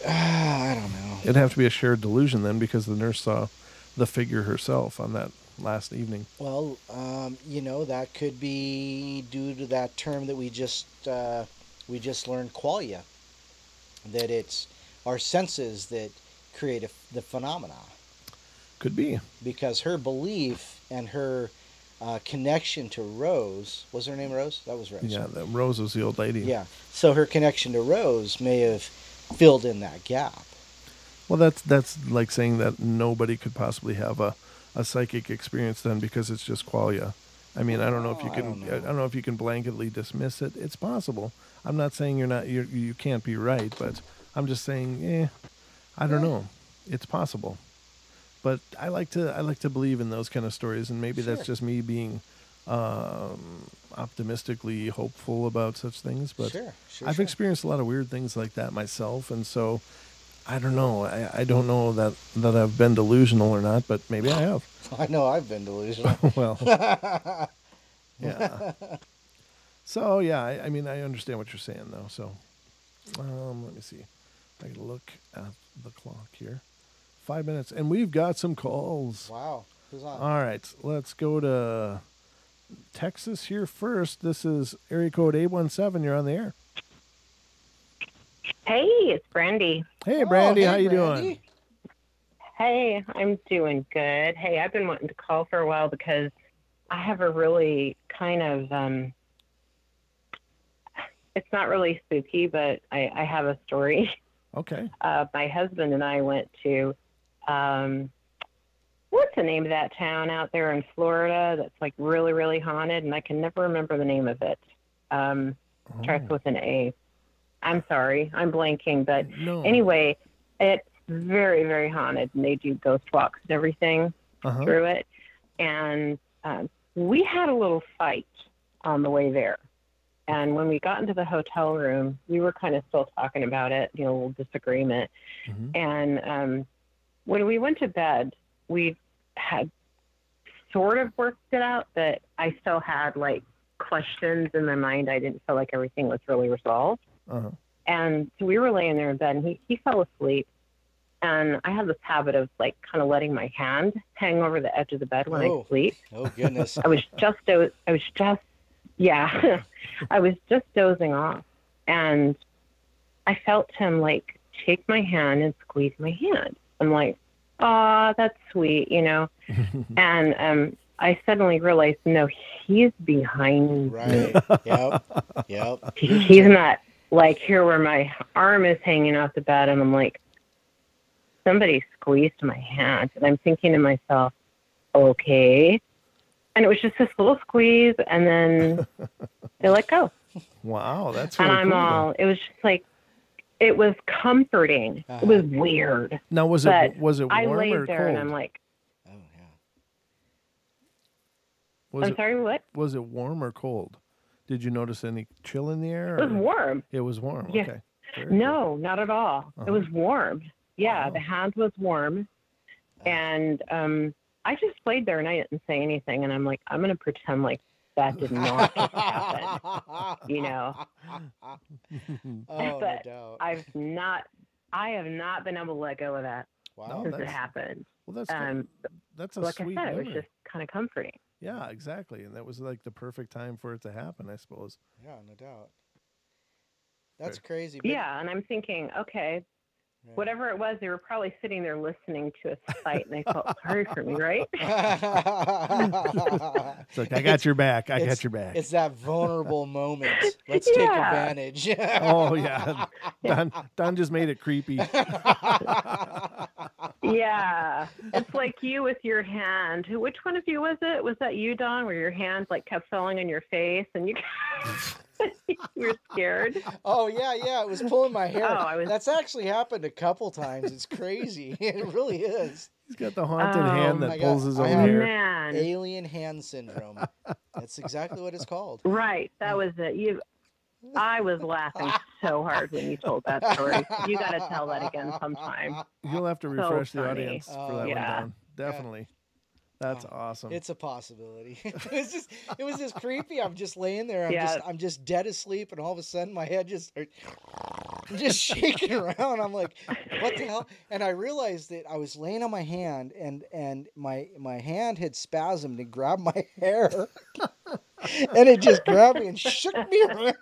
I don't know. It'd have to be a shared delusion then, because the nurse saw the figure herself on that last evening. Well, that could be due to that term that we just learned, qualia. That it's our senses that create the phenomena. Could be. Because her belief and her connection to Rose, was her name Rose? That was Rose. Yeah, Rose was the old lady. Yeah. So her connection to Rose may have filled in that gap. Well, that's like saying that nobody could possibly have a psychic experience then, because it's just qualia. I mean, I don't know if you can. I don't know if you can blanketly dismiss it. It's possible. I'm not saying you can't be right, but I'm just saying, I don't know. It's possible. But I like to believe in those kind of stories, and maybe that's just me being optimistically hopeful about such things. But I've experienced a lot of weird things like that myself, and so I don't know. I don't know that I've been delusional or not, but maybe I have. I know I've been delusional. Well, yeah. So yeah, I mean, I understand what you're saying though. So let me see. I can look at the clock here. 5 minutes, and we've got some calls. Wow. Who's on? All right, let's go to Texas here first. This is area code 817. You're on the air. Hey, it's Brandy. Hey, Brandy. Hey, how you Brandy. doing? Hey, I'm doing good. Hey, I've been wanting to call for a while because I have a really kind of, it's not really spooky, but I have a story. Okay. My husband and I went to, what's the name of that town out there in Florida that's like really, really haunted? And I can never remember the name of it. Starts with an A. I'm sorry, I'm blanking. But anyway, it's very, very haunted. And they do ghost walks and everything through it. And we had a little fight on the way there. And when we got into the hotel room, we were kind of still talking about it, a little disagreement. And when we went to bed, we had sort of worked it out, but I still had like questions in my mind. I didn't feel like everything was really resolved. And so we were laying there in bed, and he fell asleep. And I have this habit of like kind of letting my hand hang over the edge of the bed when I sleep. Oh goodness! I was just dozing off, and I felt him like take my hand and squeeze my hand. I'm like, oh, that's sweet, And I suddenly realized, no, he's behind me. Right. Yep. He's not like here where my arm is hanging off the bed, and I'm like, somebody squeezed my hand, and I'm thinking to myself, okay. And it was just this little squeeze, and then they let go. Wow, that's really and I'm cool. it was just like, it was comforting. It was weird. Now, was it warm I or laid cold? there and I'm like, oh yeah. I'm sorry, what? Was it warm or cold? Did you notice any chill in the air? It was warm. It was warm. Yeah. Okay. No, not at all. It was warm. Yeah, the hand was warm. And I just laid there and I didn't say anything. And I'm like, I'm going to pretend like that did not just happen. Oh, but no doubt. I have not been able to let go of that since it happened. Well, that's a like sweet I said, memory. it was just kind of comforting. Yeah, exactly. And that was like the perfect time for it to happen, I suppose. Yeah, no doubt. That's crazy. But... Yeah, and I'm thinking, okay, whatever it was, they were probably sitting there listening to us fight, and they felt sorry for me, right? It's like, I got your back. I got your back. It's that vulnerable moment. Let's take advantage. Oh, yeah. Don just made it creepy. Yeah. It's like you with your hand. Which one of you was it? Was that you, Don, where your hand like kept falling on your face and you were scared? Oh, yeah. It was pulling my hair. Oh, That's actually happened a couple times. It's crazy. It really is. He's got the haunted hand that pulls his own hair. Man. Alien hand syndrome. That's exactly what it's called. Right. That was it. I was laughing so hard when you told that story. You got to tell that again sometime. You'll have to refresh the funny. audience for that one, Don. Definitely. That's awesome. It's a possibility. It was just creepy. I'm just laying there. I'm just dead asleep, and all of a sudden my head just starts. I'm just shaking around. I'm like, what the hell? And I realized that I was laying on my hand, and my hand had spasmed and grabbed my hair, and it just grabbed me and shook me around.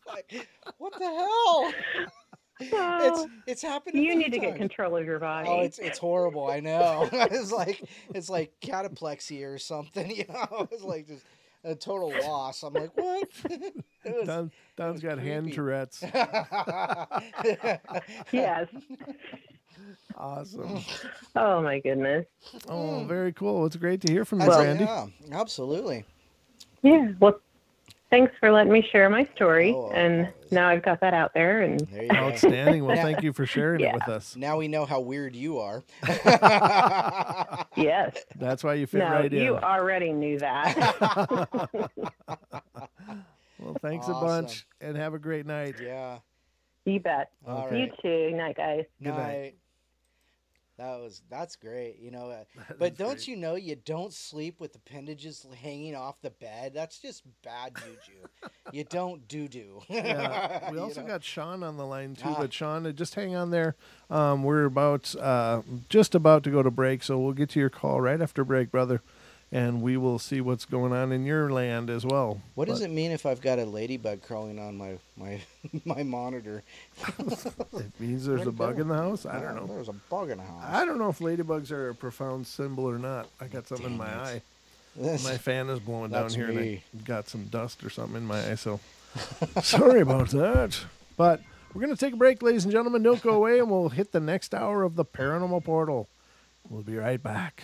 Like, what the hell? It's happening. You need to get control of your body. Oh, it's horrible. I know. it's like cataplexy or something. You know, it's like just a total loss. I'm like, what? Don's got hand Tourette's. Yes. Awesome. Oh my goodness. Oh, very cool. It's great to hear from you, Randy. Yeah, absolutely. Yeah. Well, thanks for letting me share my story, and now I've got that out there. And there you go. Outstanding. Well, thank you for sharing it with us. Now we know how weird you are. Yes. That's why you fit right in. You already knew that. Well, thanks a bunch, and have a great night. Yeah. You bet. Okay. You too. Night, guys. Good night. That's great, you know. But don't you know you don't sleep with appendages hanging off the bed? That's just bad juju. You don't do. Yeah. We also got Sean on the line too, but Sean, just hang on there. We're just about to go to break, so we'll get to your call right after break, brother, and we will see what's going on in your land as well. What does it mean if I've got a ladybug crawling on my monitor? It means there's a bug in the house? I don't know. There's a bug in the house. I don't know if ladybugs are a profound symbol or not. I got something in my eye. My fan is blowing down here, and I got some dust or something in my eye, so sorry about that. But we're going to take a break, ladies and gentlemen. Don't go away, and we'll hit the next hour of the Paranormal Portal. We'll be right back.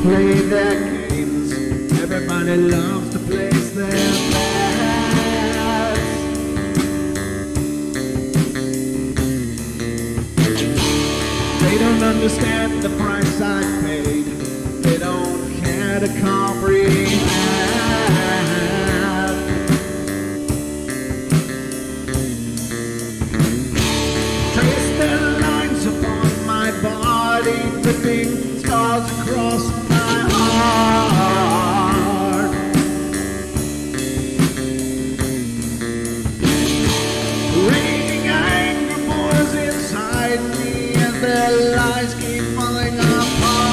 Play their games. Everybody loves to place their bets. They don't understand the price I paid. They don't care to comprehend. Trace their lines upon my body, dripping scars across my heart. Raging anger boils inside me as their lies keep falling apart.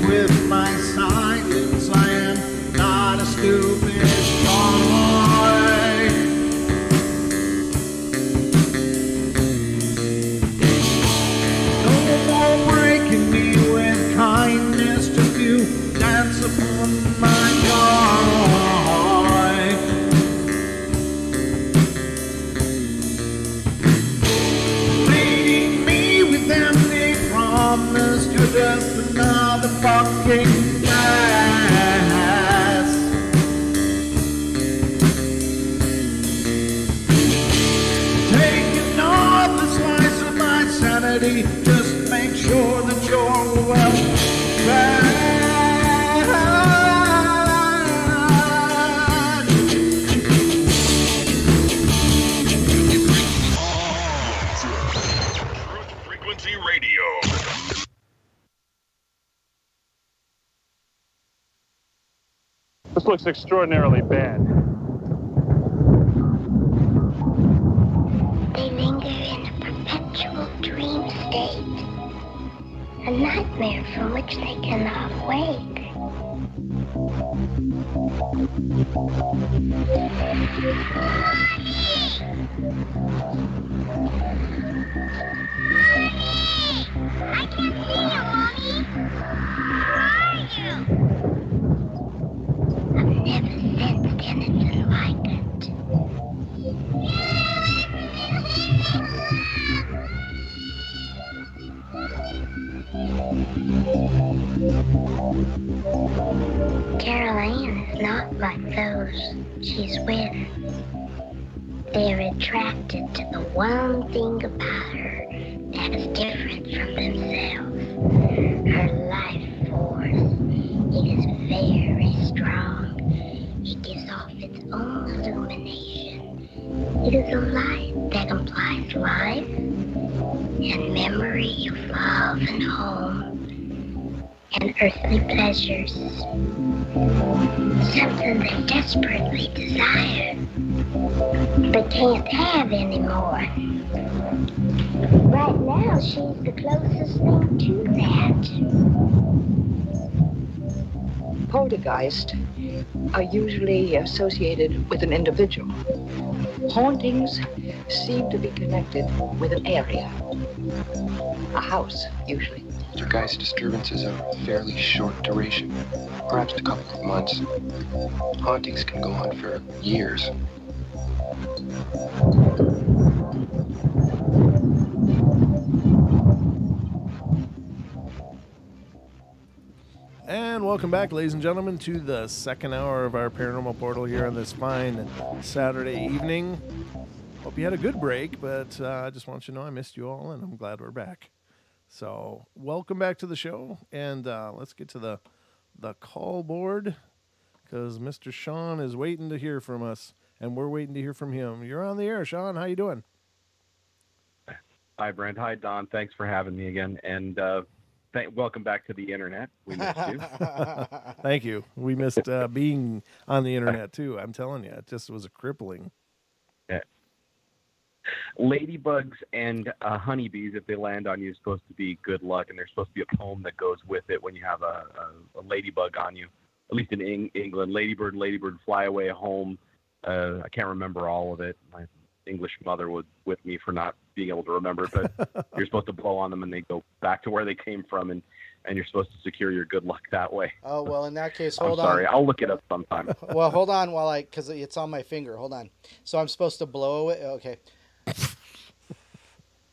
With my silence, I am not a stupid boy. No more breaking me with kindness, just you dance upon my joy. Leading me with empty promise, you're just another fucking mess. Taking off the slice of my sanity, just make sure that you're well fed. looks extraordinarily bad. They linger in a perpetual dream state, a nightmare from which they cannot wake. I can't see you, Mommy. Where are you? I've never sensed anything like it. Carol Ann is not like those she's with. They're attracted to the one thing about her that is different from themselves. Her life force. It is very strong. It gives off its own illumination. It is a light that implies life and memory of love and home and earthly pleasures. Something they desperately desire, but can't have anymore. Right now, she's the closest thing to that. Poltergeists are usually associated with an individual. Hauntings seem to be connected with an area. A house, usually. Poltergeist disturbances are of fairly short duration, perhaps a couple of months. Hauntings can go on for years. And welcome back, ladies and gentlemen, to the second hour of our Paranormal Portal here on this fine Saturday evening. Hope you had a good break, but I just want you to know I missed you all, and I'm glad we're back. So welcome back to the show, and let's get to the call board, because Mr. Sean is waiting to hear from us, and we're waiting to hear from him. You're on the air, Sean. How you doing? Hi, Brent. Hi, Don. Thanks for having me again, and welcome back to the internet. We missed you. Thank you. We missed being on the internet too. I'm telling you, it just was a crippling. Yeah. Ladybugs and honeybees, if they land on you, is supposed to be good luck, and there's supposed to be a poem that goes with it when you have a ladybug on you. At least in England, ladybird, fly away home. I can't remember all of it. My English mother was with me for not being able to remember it, but you're supposed to blow on them and they go back to where they came from, and you're supposed to secure your good luck that way. Oh, well, in that case, hold on. I'm sorry. I'll look it up sometime. Well, hold on because it's on my finger. Hold on. So I'm supposed to blow it? Okay.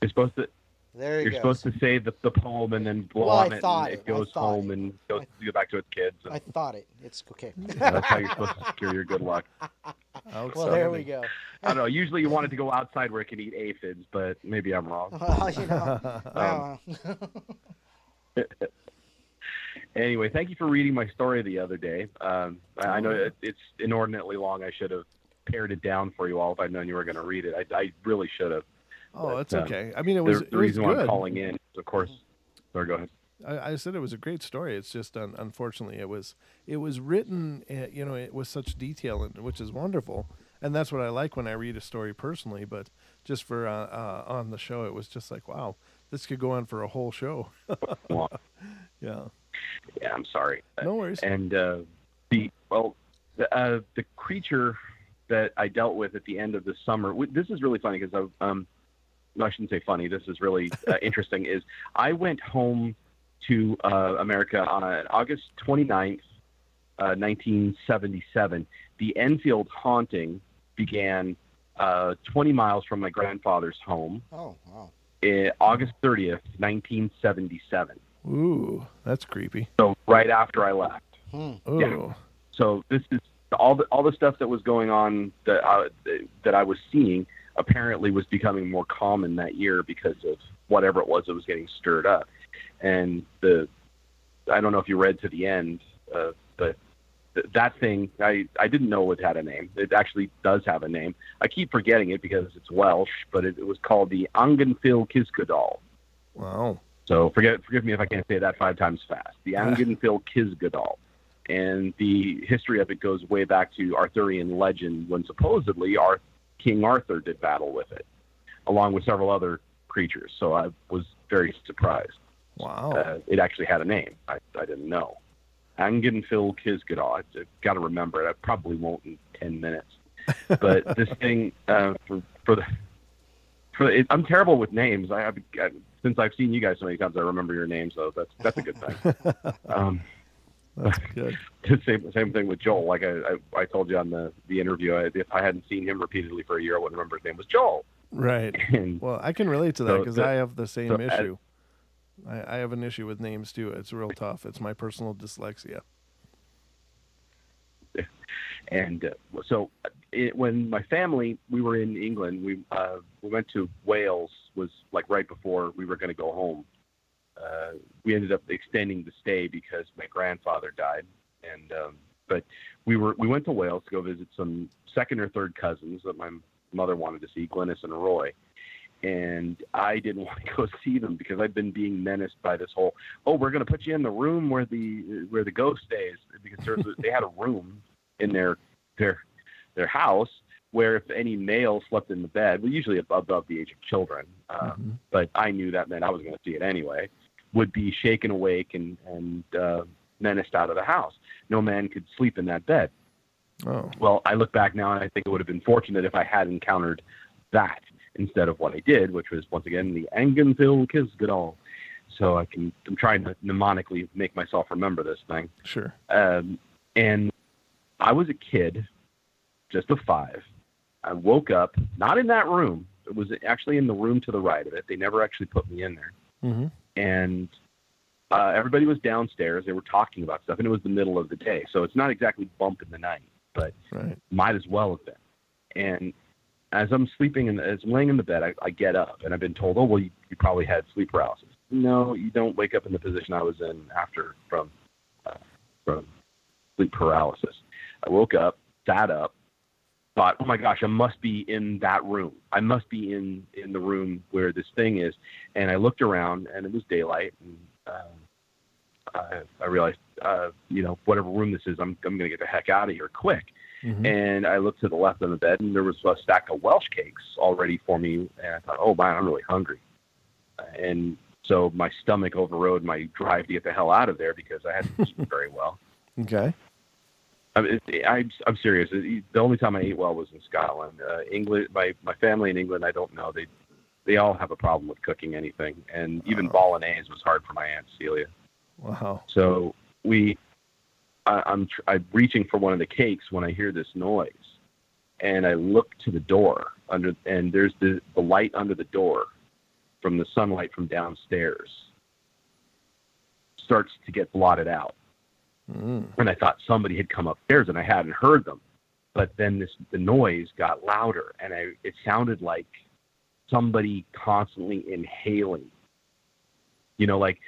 You're supposed to. There You're supposed to say the poem and then blow on it, and it goes home and goes back to its kids. And I thought it. It's okay. That's how you're supposed to secure your good luck. Well, there we go. I don't know. Usually you want it to go outside where it can eat aphids, but maybe I'm wrong. Well, Anyway, thank you for reading my story the other day. I know it's inordinately long. I should have pared it down for you all if I'd known you were going to read it. I really should have. Oh, that's okay. I mean, it was the reason why I'm calling in, of course. Sorry, go ahead. I said it was a great story. It's just unfortunately it was written, it was such detail, which is wonderful, and that's what I like when I read a story personally. But just for on the show, it was just like, wow, this could go on for a whole show. Yeah. Yeah, I'm sorry. No worries. And the creature that I dealt with at the end of the summer. This is really funny because I shouldn't say funny. This is really interesting. Is I went home to America on August 29th, 1977. The Enfield haunting began 20 miles from my grandfather's home. Oh, wow. August 30th, 1977. Ooh, that's creepy. So right after I left. Oh. Yeah. So this is all the stuff that was going on that I was seeing apparently was becoming more common that year because of whatever it was that was getting stirred up. And I don't know if you read to the end, but that thing, I didn't know it had a name. It actually does have a name. I keep forgetting it because it's Welsh, but it was called the Angenfil Kisgadal. Wow. So forgive me if I can't say that 5 times fast. The Angenfil Kisgadal. And the history of it goes way back to Arthurian legend, when supposedly King Arthur did battle with it, along with several other creatures. So I was very surprised. Wow. It actually had a name. I didn't know. Angenfil Kisgadal. I've got to remember it. I probably won't in 10 minutes. But this thing, I'm terrible with names. Since I've seen you guys so many times, I remember your names, so that's a good thing. That's good. Same thing with Joel. Like I told you on the interview, if I hadn't seen him repeatedly for a year, I wouldn't remember his name was Joel. Right. And well, I can relate to that because I have the same issue. I have an issue with names too. It's real tough. It's my personal dyslexia. And so when my family, we were in England, we went to Wales, was like right before we were going to go home. We ended up extending the stay because my grandfather died. And but we went to Wales to go visit some second or third cousins that my mother wanted to see, Glennis and Roy. And I didn't want to go see them because I'd been being menaced by this whole, we're going to put you in the room where the ghost stays, because they had a room in their house where if any male slept in the bed, well, usually above the age of children, but I knew that meant I was going to see it anyway, would be shaken awake and menaced out of the house. No man could sleep in that bed. Oh. Well, I look back now and I think it would have been fortunate if I had encountered that instead of what I did, which was once again the Angenfil Kisgadal. So I'm trying to mnemonically make myself remember this thing. Sure. And I was a kid, just a 5. I woke up, not in that room. It was actually in the room to the right of it. They never actually put me in there. Mm-hmm. And everybody was downstairs. They were talking about stuff, and it was the middle of the day. So it's not exactly bump in the night, but might as well have been. And as I'm sleeping and as I'm laying in the bed, I get up, and I've been told, well, you probably had sleep paralysis. No, you don't wake up in the position I was in after from sleep paralysis. I woke up, sat up, thought, oh my gosh, I must be in that room. I must be in the room where this thing is. And I looked around, and it was daylight, and I realized, whatever room this is, I'm going to get the heck out of here quick. Mm-hmm. And I looked to the left of the bed, and there was a stack of Welsh cakes all ready for me. And I thought, oh, man, I'm really hungry. And so my stomach overrode my drive to get the hell out of there because I hadn't eaten very well. Okay. I'm serious. The only time I ate well was in Scotland. England, my family in England, I don't know. They all have a problem with cooking anything. And even bolognese was hard for my Aunt Celia. Wow. So I'm reaching for one of the cakes when I hear this noise, and I look to the door and there's the light under the door from the sunlight from downstairs starts to get blotted out. And I thought somebody had come upstairs, and I hadn't heard them. But then the noise got louder, and it sounded like somebody constantly inhaling. Like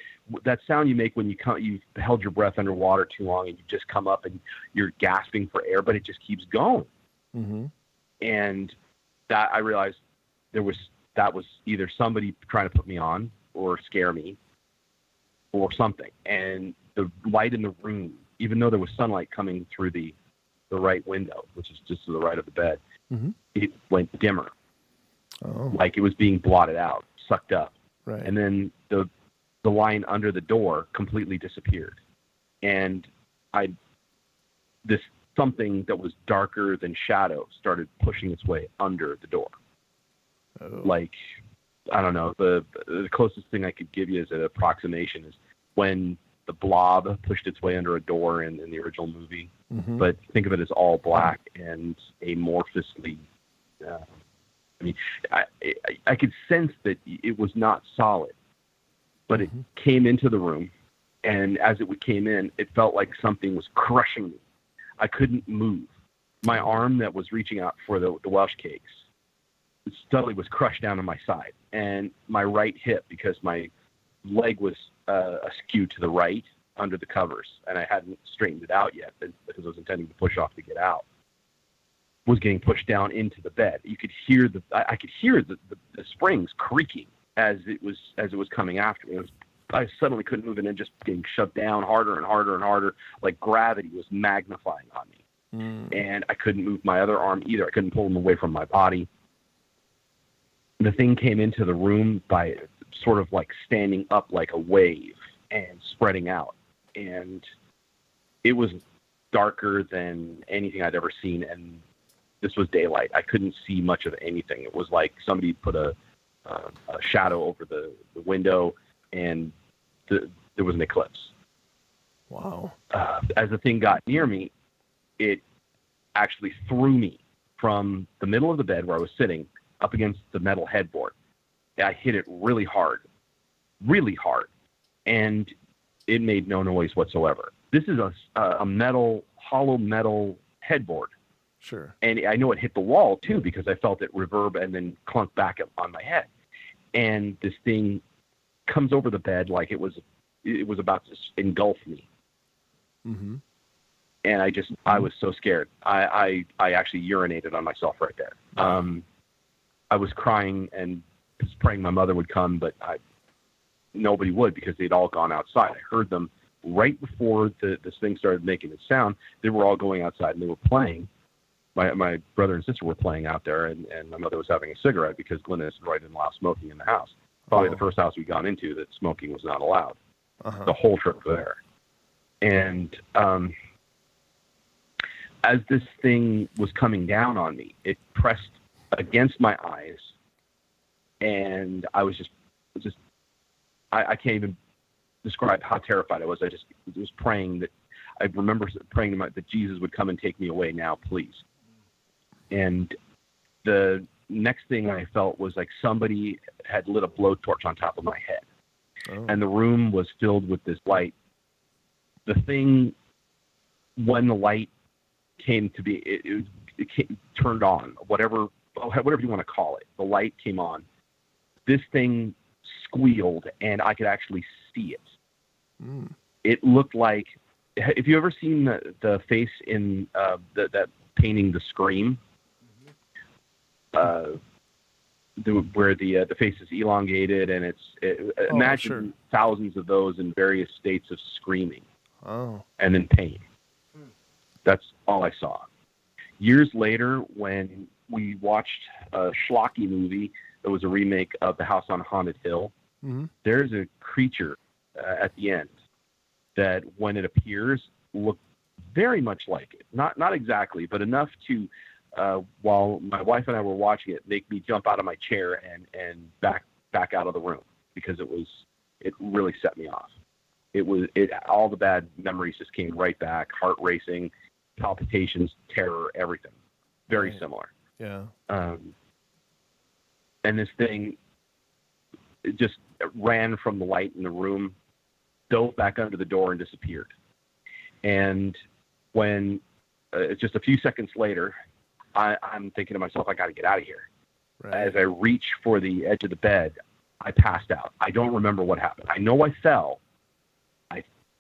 that sound you make when you've held your breath underwater too long and you just come up and you're gasping for air, but it just keeps going. Mm-hmm. And that I realized that was either somebody trying to put me on or scare me or something. And the light in the room, even though there was sunlight coming through the right window, which is just to the right of the bed, mm-hmm. it went dimmer. Oh. Like it was being blotted out, sucked up. Right. And then the line under the door completely disappeared. And this something that was darker than shadow started pushing its way under the door. Oh. Like, I don't know, the closest thing I could give you as an approximation is when the Blob pushed its way under a door in the original movie. Mm-hmm. But think of it as all black and amorphously. I could sense that it was not solid, but it came into the room, and as it came in, it felt like something was crushing me. I couldn't move. My arm that was reaching out for the Welsh cakes suddenly was crushed down on my side, and my right hip, because my leg was askew to the right under the covers, and I hadn't straightened it out yet because I was intending to push off to get out, was getting pushed down into the bed. You could hear I could hear the springs creaking as it was coming after me. It was I suddenly couldn't move, and then just getting shoved down harder and harder and harder, like gravity was magnifying on me. And I couldn't move my other arm either. I couldn't pull them away from my body. The thing came into the room by sort of like standing up like a wave and spreading out. And it was darker than anything I'd ever seen. And this was daylight. I couldn't see much of anything. It was like somebody put a shadow over the window, and there was an eclipse. Wow. As the thing got near me, it actually threw me from the middle of the bed where I was sitting up against the metal headboard. I hit it really hard, and it made no noise whatsoever. This is a hollow metal headboard. Sure. And I know it hit the wall too, because I felt it reverb and then clunk back on my head. And this thing comes over the bed like it was about to engulf me. Mm-hmm. And I was so scared. I actually urinated on myself right there. I was crying and was praying my mother would come, but nobody would, because they'd all gone outside. I heard them right before this thing started making its sound. They were all going outside and they were playing. My brother and sister were playing out there, and my mother was having a cigarette because Glennis right didn't allow smoking in the house. Probably the first house we'd gone into that smoking was not allowed. The whole trip there. And as this thing was coming down on me, it pressed against my eyes, and I was just I can't even describe how terrified I was. I was praying that, I remember praying that Jesus would come and take me away now, please. And the next thing I felt was like somebody had lit a blowtorch on top of my head. And the room was filled with this light. The thing, when the light came to be, it turned on, whatever you want to call it. The light came on. This thing squealed, and I could actually see it. It looked like, if you ever seen the face in that painting, The Scream, where the face is elongated, and imagine thousands of those in various states of screaming and then pain. That's all I saw. Years later, when we watched a schlocky movie that was a remake of The House on Haunted Hill, there's a creature at the end that, when it appears, looked very much like it. Not exactly, but enough to, while my wife and I were watching it, make me jump out of my chair and back out of the room, because it really set me off. All the bad memories just came right back, heart racing, palpitations, terror, everything. Very similar. Yeah. And this thing, it just ran from the light in the room, dove back under the door, and disappeared. And when just a few seconds later, I'm thinking to myself, I got to get out of here. Right. As I reach for the edge of the bed, I passed out. I don't remember what happened. I know I fell,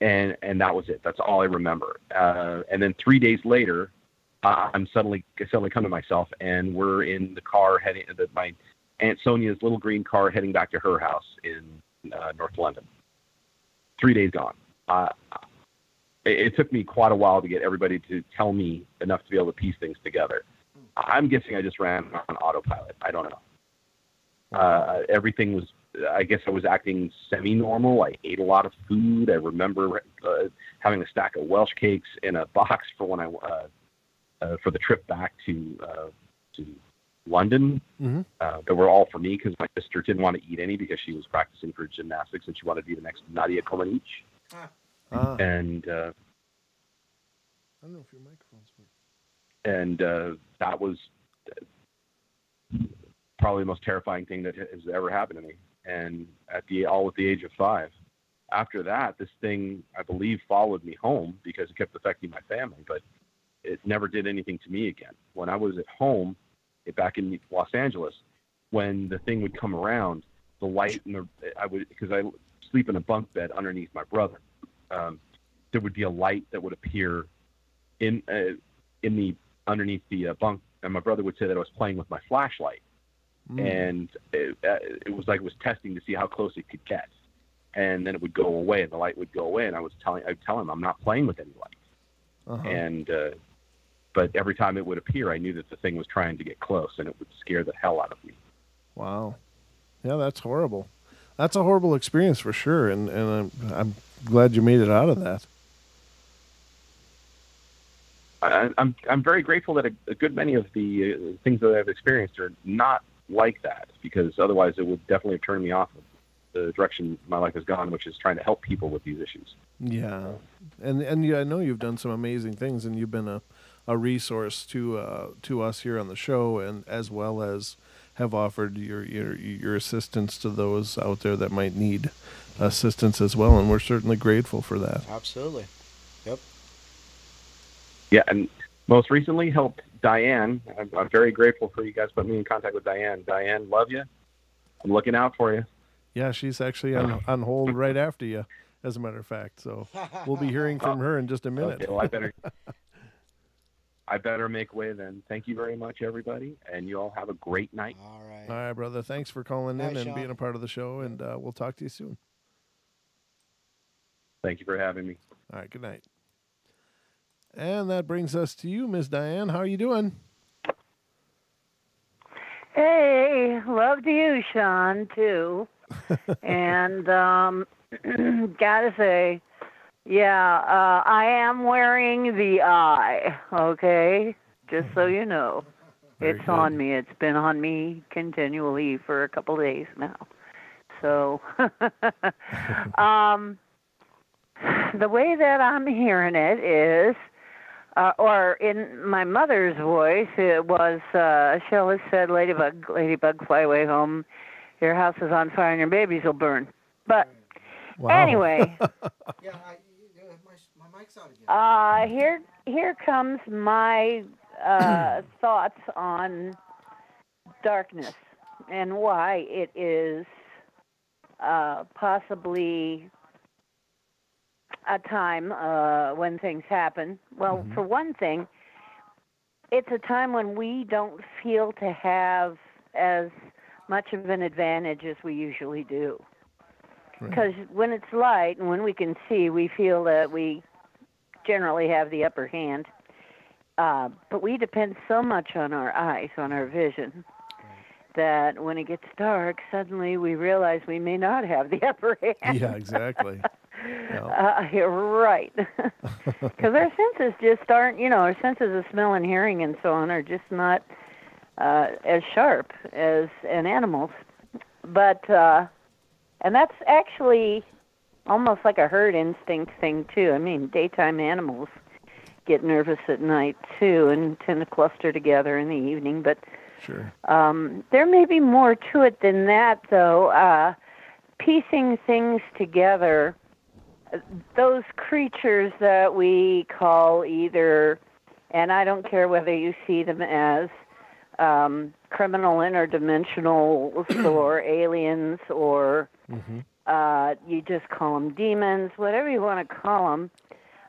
and that was it. That's all I remember. And then 3 days later, I'm suddenly come to myself, and we're in the car heading, my Aunt Sonia's little green car, heading back to her house in North London. 3 days gone. It took me quite a while to get everybody to tell me enough to be able to piece things together. I'm guessing I just ran on autopilot. I don't know. Everything was, I guess I was acting semi-normal. I ate a lot of food. I remember having a stack of Welsh cakes in a box for when for the trip back to London. That were all for me, because my sister didn't want to eat any because she was practicing for gymnastics and she wanted to be the next Nadia Comaneci. And I don't know if your microphone's working. And that was probably the most terrifying thing that has ever happened to me. And at the age of 5. After that, this thing, I believe, followed me home because it kept affecting my family, but it never did anything to me again. When I was at home, back in Los Angeles, when the thing would come around, the light because I sleep in a bunk bed underneath my brother, there would be a light that would appear in the underneath the bunk, and my brother would say that I was playing with my flashlight, and it was like it was testing to see how close it could get. and then it would go away, and the light would go away, and I'd tell him I'm not playing with any light. And but every time it would appear, I knew that the thing was trying to get close, and it would scare the hell out of me. Wow. Yeah, that's horrible. That's a horrible experience for sure, and I'm glad you made it out of that. I'm very grateful that a good many of the things that I've experienced are not like that, because otherwise it would definitely have turned me off of the direction my life has gone, which is trying to help people with these issues. Yeah, and yeah, I know you've done some amazing things, and you've been a resource to us here on the show, and as well as have offered your assistance to those out there that might need assistance as well, and we're certainly grateful for that. Absolutely. Yep. Yeah, and most recently helped Diane. I'm very grateful for you guys putting me in contact with Diane. Diane, love you. I'm looking out for you. Yeah, she's actually on hold right after you, as a matter of fact. So we'll be hearing from her in just a minute. Okay, well, I better make way then. Thank you very much, everybody, and you all have a great night. All right. All right, brother. Thanks for calling in and being a part of the show, and we'll talk to you soon. Thank you for having me. All right, good night. And that brings us to you, Miss Diane. How are you doing? Hey, love to you, Sean, too. And gotta say, yeah, I am wearing the eye, okay? Just so you know. It's on me. It's been on me continually for a couple days now. So, the way that I'm hearing it is, or in my mother's voice, it was, Shell has said, ladybug, fly away home. Your house is on fire and your babies will burn. But anyway, yeah, my mic's out again. Here comes my thoughts on darkness and why it is possibly a time when things happen. Well, for one thing, it's a time when we don't feel to have as much of an advantage as we usually do. Because when it's light and when we can see, we feel that we generally have the upper hand. But we depend so much on our eyes, on our vision, that when it gets dark, suddenly we realize we may not have the upper hand. Yeah, exactly. You're right. Because our senses just aren't, our senses of smell and hearing and so on are just not as sharp as an animal's. But, and that's actually almost like a herd instinct thing, too. I mean, daytime animals get nervous at night, too, and tend to cluster together in the evening. But sure. There may be more to it than that, though. Piecing things together, those creatures that we call either, and I don't care whether you see them as criminal interdimensionals or aliens or you just call them demons, whatever you want to call them,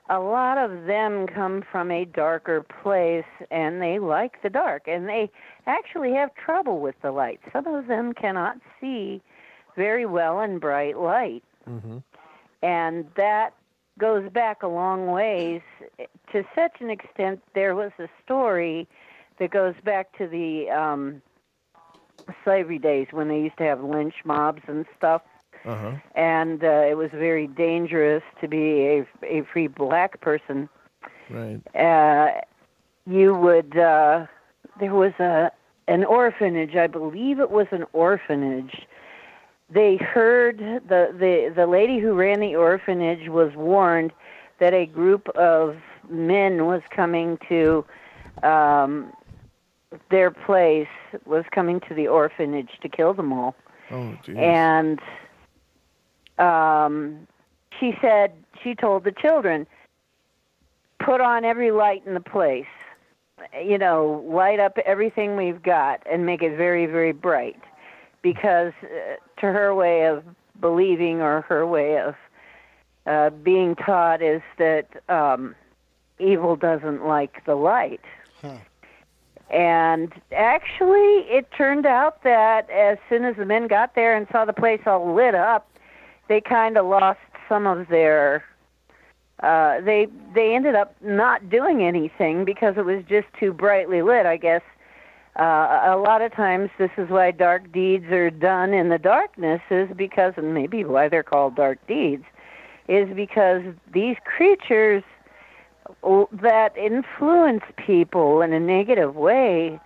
a lot of them come from a darker place, and they like the dark, and they actually have trouble with the light. Some of them cannot see very well in bright light. And that goes back a long ways to such an extent. There was a story that goes back to the slavery days when they used to have lynch mobs and stuff. And it was very dangerous to be a free black person. Right. You would, there was an orphanage, I believe it was an orphanage. They heard, the lady who ran the orphanage was warned that a group of men was coming to their place, was coming to the orphanage to kill them all. Oh, geez. And she told the children, put on every light in the place. Light up everything we've got and make it very, very bright. Because to her way of believing or her way of being taught is that evil doesn't like the light. And actually, it turned out that as soon as the men got there and saw the place all lit up, they kind of lost some of their. They ended up not doing anything because it was just too brightly lit, I guess. A lot of times this is why dark deeds are done in the darkness, is because, and maybe why they're called dark deeds, is because these creatures that influence people in a negative way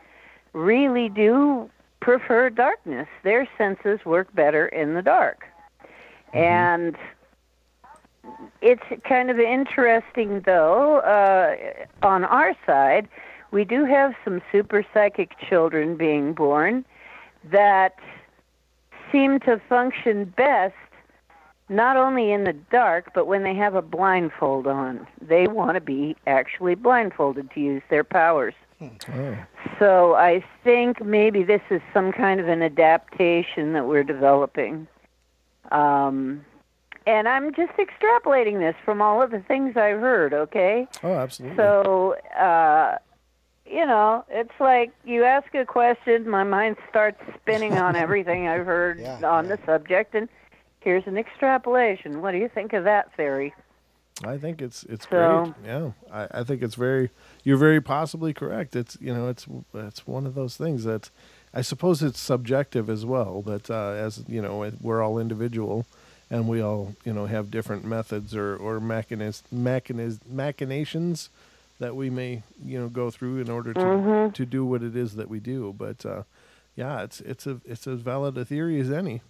really do prefer darkness. Their senses work better in the dark. And it's kind of interesting, though, on our side, we do have some super psychic children being born that seem to function best not only in the dark, but when they have a blindfold on. They want to be actually blindfolded to use their powers. So I think maybe this is some kind of an adaptation that we're developing. And I'm just extrapolating this from all of the things I've heard, okay? Oh, absolutely. So, it's like you ask a question, my mind starts spinning on everything I've heard on the subject, and here's an extrapolation. What do you think of that theory? I think it's great. Yeah, I think you're very possibly correct. It's one of those things that I suppose it's subjective as well. But as you know, we're all individual, and we all have different methods or machinations that we may go through in order to do what it is that we do. But it's as valid a theory as any.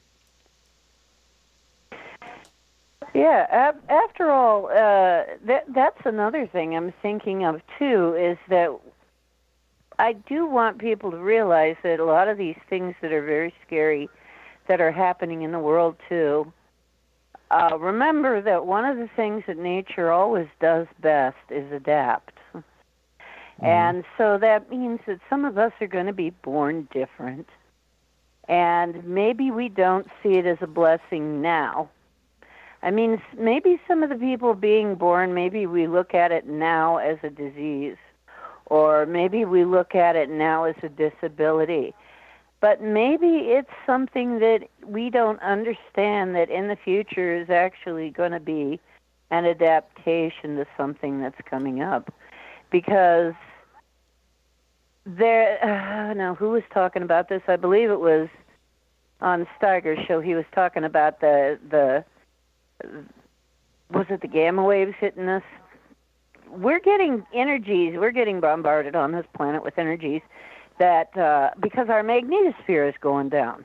Yeah, after all, that's another thing I'm thinking of, too, is that I do want people to realize that a lot of these things that are very scary that are happening in the world, too, remember that one of the things that nature always does best is adapt. And so that means that some of us are going to be born different. And maybe we don't see it as a blessing now. I mean, maybe some of the people being born, maybe we look at it now as a disease, or maybe we look at it now as a disability. But maybe it's something that we don't understand that in the future is actually going to be an adaptation to something that's coming up. Because who was talking about this? I believe it was on Steiger's show. He was talking about was it the gamma waves hitting us? We're getting energies. We're getting bombarded on this planet with energies that because our magnetosphere is going down.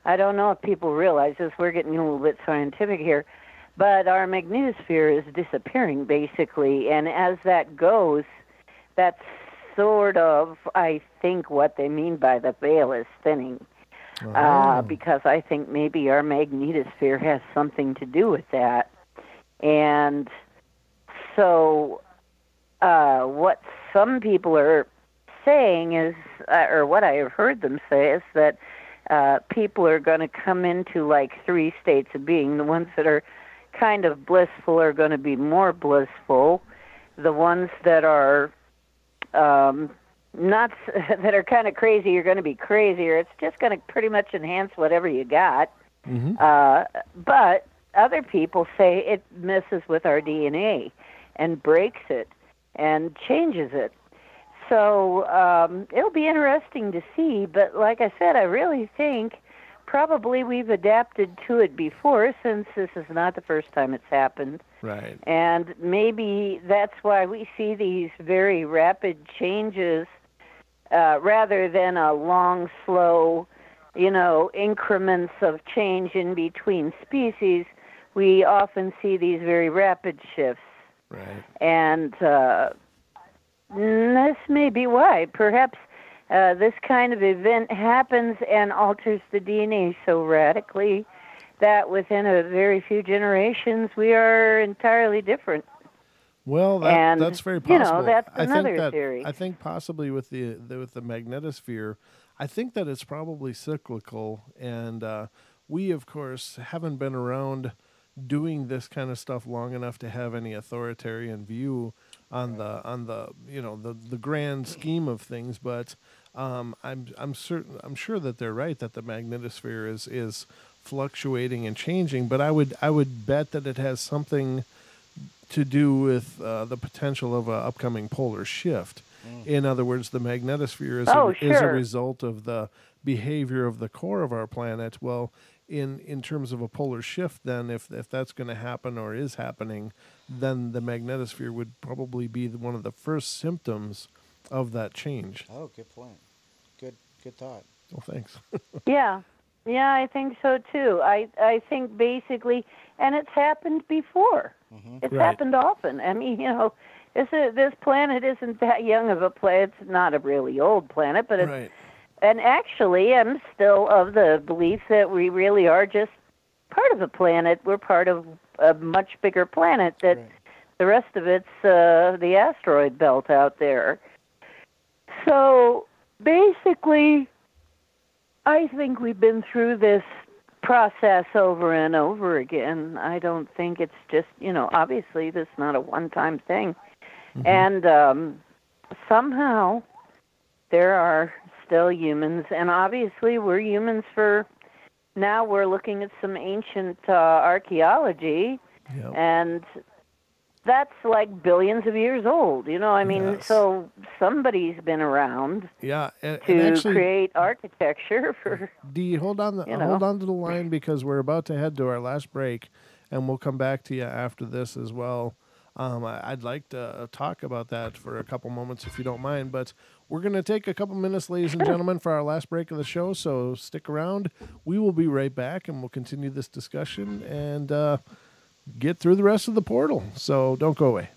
I don't know if people realize this. We're getting a little bit scientific here. But our magnetosphere is disappearing, basically. And as that goes, that's sort of, I think, what they mean by the veil is thinning. Because I think maybe our magnetosphere has something to do with that. And so what some people are saying is, or what I have heard them say, is that people are going to come into like 3 states of being. The ones that are kind of blissful are going to be more blissful. The ones that are not that are kind of crazy, you're going to be crazier. It's just going to pretty much enhance whatever you got. But other people say it messes with our DNA and breaks it and changes it. So it'll be interesting to see. But like I said, I really think probably we've adapted to it before, since this is not the first time it's happened. Right. And maybe that's why we see these very rapid changes rather than a long, slow, increments of change in between species. We often see these very rapid shifts. Right. And this may be why. Perhaps this kind of event happens and alters the DNA so radically that within a very few generations we are entirely different. Well, that's very possible. That's another theory. I think possibly with the magnetosphere, I think that it's probably cyclical, and we, of course, haven't been around doing this kind of stuff long enough to have any authoritarian view on the grand scheme of things. But I'm sure that they're right, that the magnetosphere is fluctuating and changing, but I would bet that it has something to do with the potential of an upcoming polar shift. In other words, the magnetosphere is a result of the behavior of the core of our planet. Well, in terms of a polar shift, then if that's going to happen or is happening, then the magnetosphere would probably be one of the first symptoms of that change. Oh, good point. Good thought. Well, thanks. Yeah, I think so too. I think basically, and it's happened before. It's happened often. I mean, this planet isn't that young of a planet. It's not a really old planet, but it's, and actually, I'm still of the belief that we really are just part of the planet. We're part of a much bigger planet that the rest of it's the asteroid belt out there. So basically, I think we've been through this process over and over again. I don't think it's just, obviously this is not a one-time thing. And somehow there are still humans, and obviously we're humans now we're looking at some ancient archaeology, and that's like billions of years old, so somebody's been around to actually, create architecture for... Dee, hold on to the line, because we're about to head to our last break, and we'll come back to you after this as well. I'd like to talk about that for a couple moments, if you don't mind, but we're going to take a couple minutes, ladies and gentlemen, for our last break of the show, so stick around. We will be right back, and we'll continue this discussion and get through the rest of the portal, so don't go away.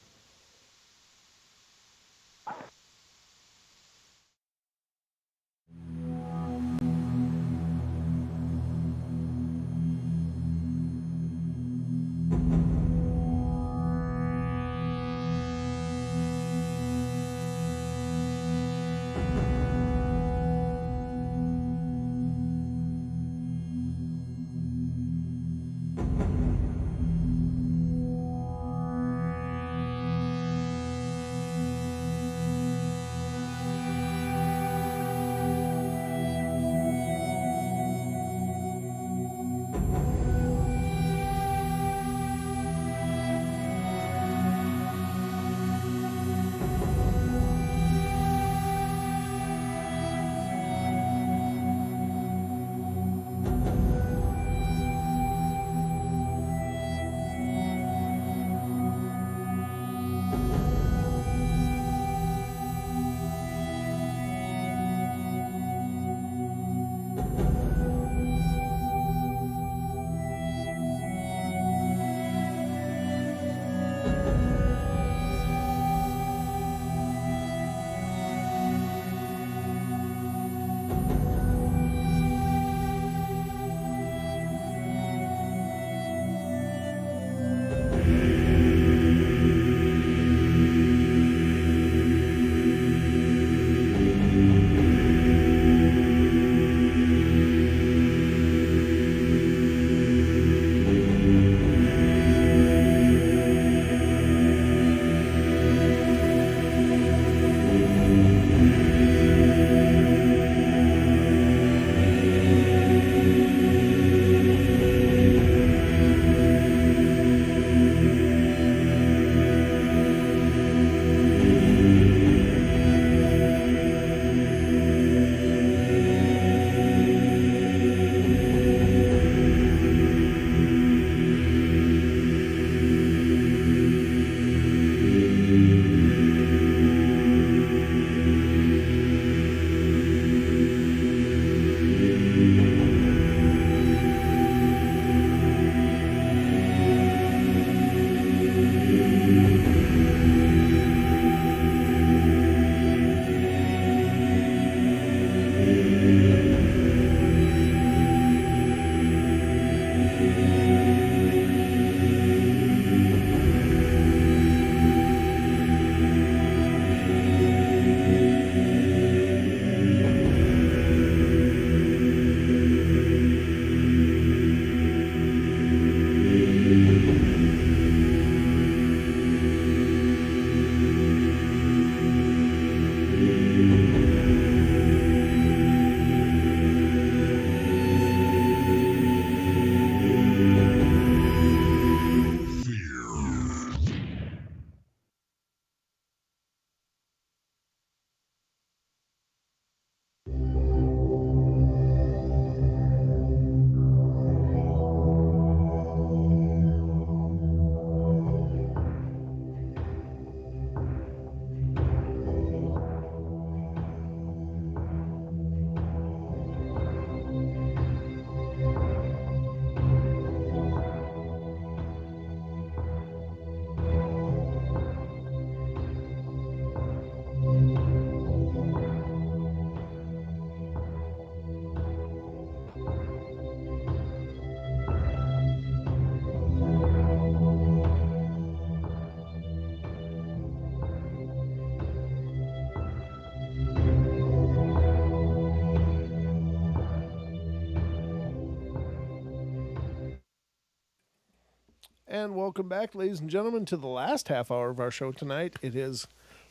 And welcome back, ladies and gentlemen, to the last half hour of our show tonight. It has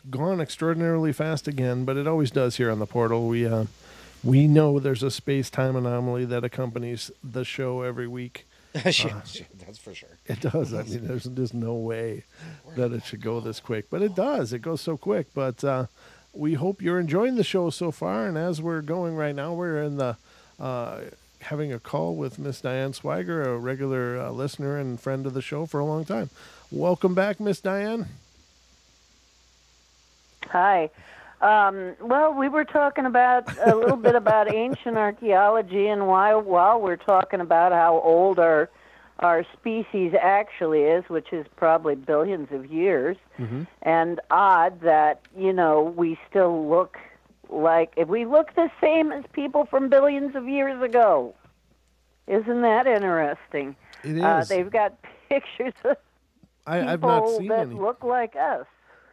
gone extraordinarily fast again, but it always does here on the portal. We know there's a space-time anomaly that accompanies the show every week. That's for sure. It does. I mean, there's just no way that it should go this quick, but it does. It goes so quick. But we hope you're enjoying the show so far. And as we're going right now, we're in the having a call with Miss Diane Swiger, a regular listener and friend of the show for a long time. Welcome back, Miss Diane. Hi. Well, we were talking about a little bit about ancient archaeology, and while we're talking about how old our species actually is, which is probably billions of years, and odd that, we still look like, if we look the same as people from billions of years ago. Isn't that interesting? It is. They've got pictures of I've not people seen that any. look like us.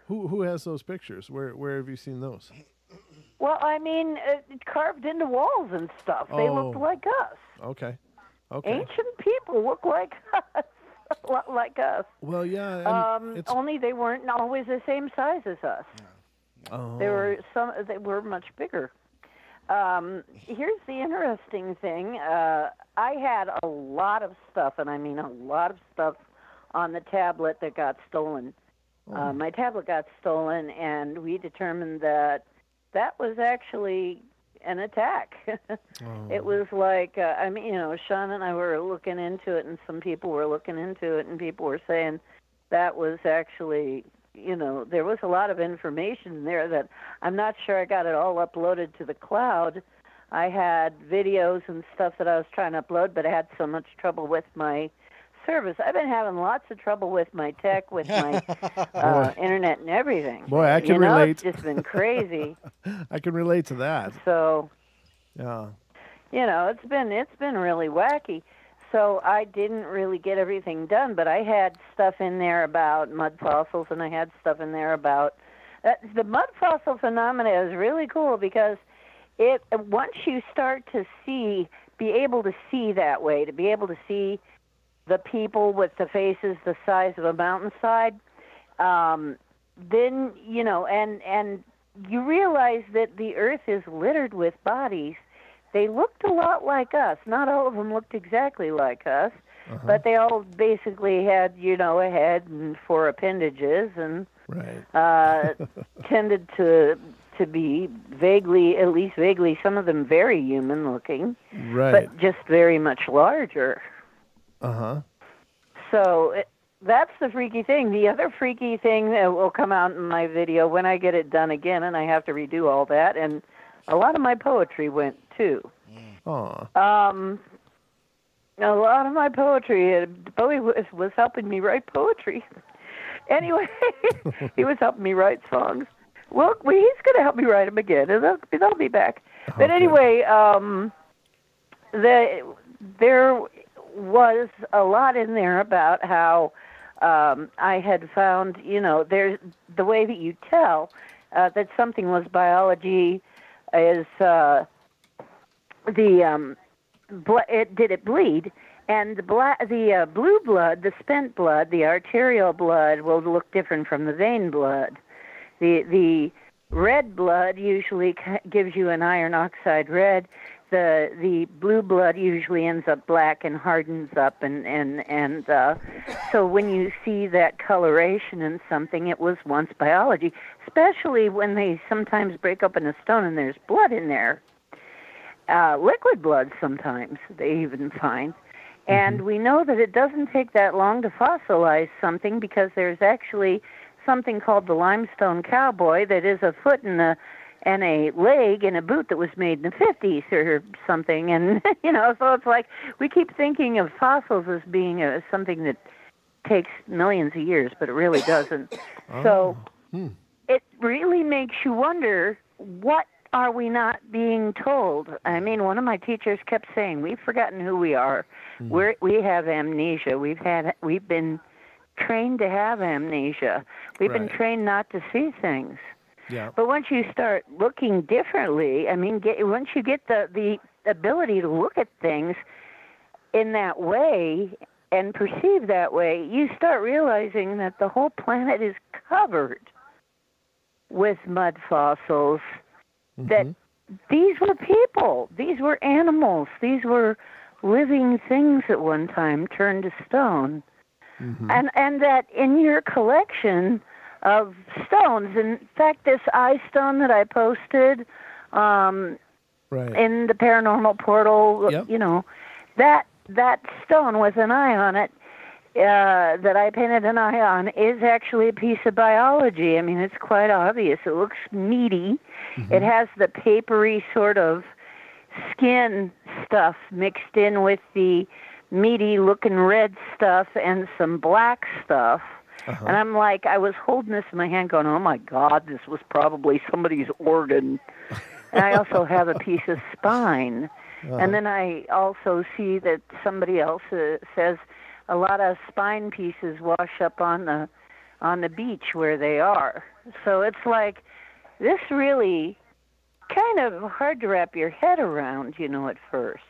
Who has those pictures? Where have you seen those? Well, I mean, carved into walls and stuff. They looked like us. Okay. Ancient people look like us, a lot like us. Well, yeah. Only they weren't always the same size as us. Oh. They were much bigger. Here's the interesting thing. I had a lot of stuff, and I mean a lot of stuff, on the tablet that got stolen. My tablet got stolen, and we determined that was actually an attack. It was like, Sean and I were looking into it, and some people were looking into it, and people were saying that was actually, there was a lot of information there that I'm not sure I got it all uploaded to the cloud. I had videos and stuff that I was trying to upload, but I had so much trouble with my service. I've been having lots of trouble with my tech, with my internet and everything. Boy, I can relate. It's just been crazy. I can relate to that. So, yeah, it's been really wacky. So I didn't really get everything done, but I had stuff in there about mud fossils, and I had stuff in there about the mud fossil phenomena is really cool because once you start to be able to see that way, to be able to see the people with the faces the size of a mountainside, then, and you realize that the earth is littered with bodies. They looked a lot like us. Not all of them looked exactly like us, but they all basically had, a head and 4 appendages, and tended to be at least vaguely, some of them very human looking, but just very much larger. So that's the freaky thing. The other freaky thing that will come out in my video when I get it done again, and I have to redo all that, and a lot of my poetry went too. A lot of my poetry, Bowie was helping me write poetry. Anyway, he was helping me write songs. Well, he's going to help me write them again, and they'll be back. But anyway, there was a lot in there about how I had found, there's the way that you tell that something was biology is did it bleed? And the blue blood, the spent blood, the arterial blood will look different from the vein blood. The red blood usually gives you an iron oxide red. The blue blood usually ends up black and hardens up, and so when you see that coloration in something, it was once biology, especially when they sometimes break open a stone and there's blood in there. Liquid blood sometimes they even find. And we know that it doesn't take that long to fossilize something because there's actually something called the limestone cowboy that is a foot and a leg in a boot that was made in the 50s or something. And, so it's like we keep thinking of fossils as being something that takes millions of years, but it really doesn't. So it really makes you wonder, what are we not being told? I mean, one of my teachers kept saying, we've forgotten who we are. We have amnesia. We've been trained to have amnesia. We've been trained not to see things. Yeah. But once you start looking differently, I mean, once you get the ability to look at things in that way, and perceive that way, you start realizing that the whole planet is covered with mud fossils, that these were people, these were animals, these were living things at one time turned to stone. And that in your collection of stones, in fact, this eye stone that I posted in the Paranormal Portal, you know, that stone with an eye on it, that I painted an eye on, is actually a piece of biology. I mean, it's quite obvious. It looks meaty. It has the papery sort of skin stuff mixed in with the meaty looking red stuff and some black stuff. And I'm like, I was holding this in my hand going, oh my God, this was probably somebody's organ. And I also have a piece of spine. And then I also see that somebody else says a lot of spine pieces wash up on the beach where they are. So it's like, this really kind of hard to wrap your head around, you know, at first.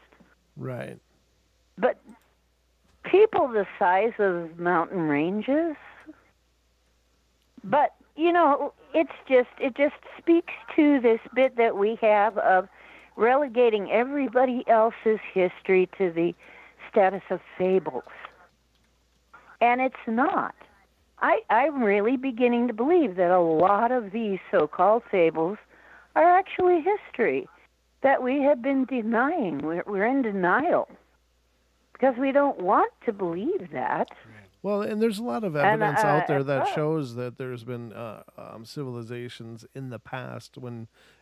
Right. But people the size of mountain ranges, but, you know, it just speaks to this bit that we have of relegating everybody else's history to the status of fables. And it's not. I'm really beginning to believe that a lot of these so-called fables are actually history that we have been denying. We're in denial because we don't want to believe that. Well, and there's a lot of evidence out there that shows that there's been civilizations in the past.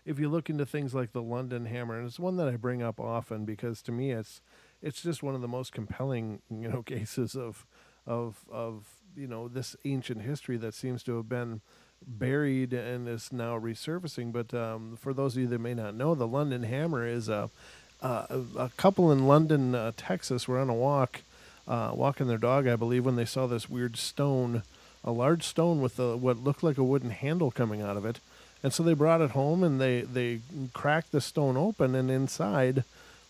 If you look into things like the London Hammer, and it's one that I bring up often because to me it's just one of the most compelling, you know, cases of you know, this ancient history that seems to have been buried and is now resurfacing. But for those of you that may not know, the London Hammer is a couple in London, Texas, were on a walk. Walking their dog, I believe, when they saw this weird stone, a large stone with what looked like a wooden handle coming out of it. And so they brought it home and they cracked the stone open, and inside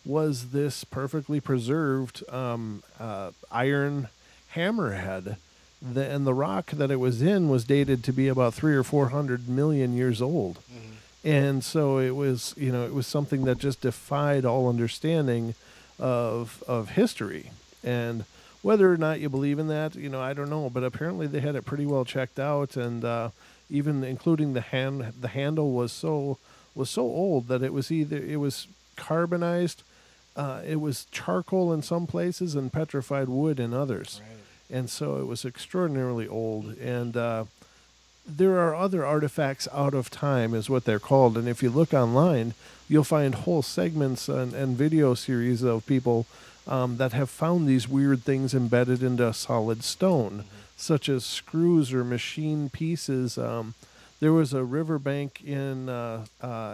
was this perfectly preserved iron hammerhead. And the rock that it was in was dated to be about 300 or 400 million years old. And so it was, you know, it was something that just defied all understanding of history. And whether or not you believe in that, you know, I don't know. But apparently they had it pretty well checked out, and even including the handle was so old that it was carbonized, it was charcoal in some places and petrified wood in others. And so it was extraordinarily old. And there are other artifacts out of time, is what they're called. And if you look online, you'll find whole segments and video series of people that have found these weird things embedded into solid stone, such as screws or machine pieces. There was a riverbank in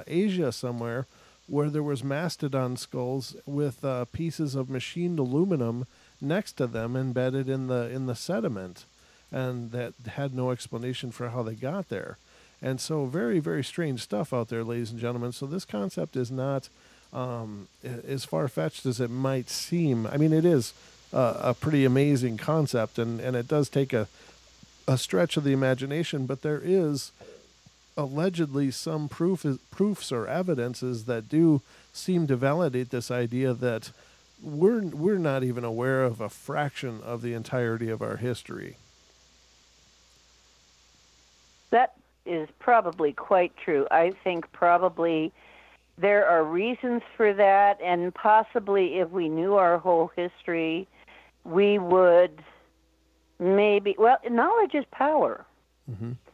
Asia somewhere where there was mastodon skulls with pieces of machined aluminum next to them embedded in the sediment, and that had no explanation for how they got there. And so very, very strange stuff out there, ladies and gentlemen. So this concept is not as far-fetched as it might seem. I mean, it is a pretty amazing concept, and it does take a stretch of the imagination, but there is allegedly some proofs or evidences that do seem to validate this idea that we're not even aware of a fraction of the entirety of our history. That is probably quite true. I think probably there are reasons for that, and possibly if we knew our whole history, we would maybe, well, knowledge is power.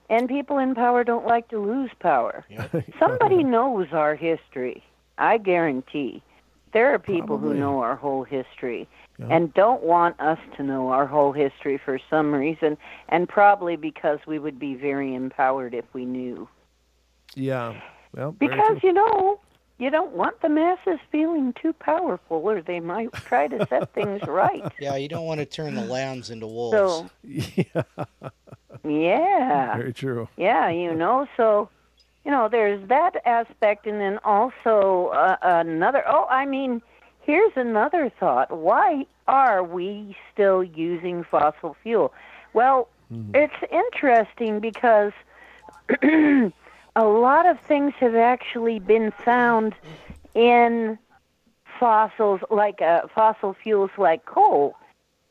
And people in power don't like to lose power. Somebody knows our history, I guarantee. There are people who know our whole history and don't want us to know our whole history for some reason, and probably because we would be very empowered if we knew. Yeah. Well, because, you know, you don't want the masses feeling too powerful, or they might try to set things right. Yeah, you don't want to turn the lambs into wolves. So, yeah. Very true. Yeah, you know, so, you know, there's that aspect, and then also another, here's another thought. Why are we still using fossil fuel? Well, it's interesting because a lot of things have actually been found in fossils, like fossil fuels like coal.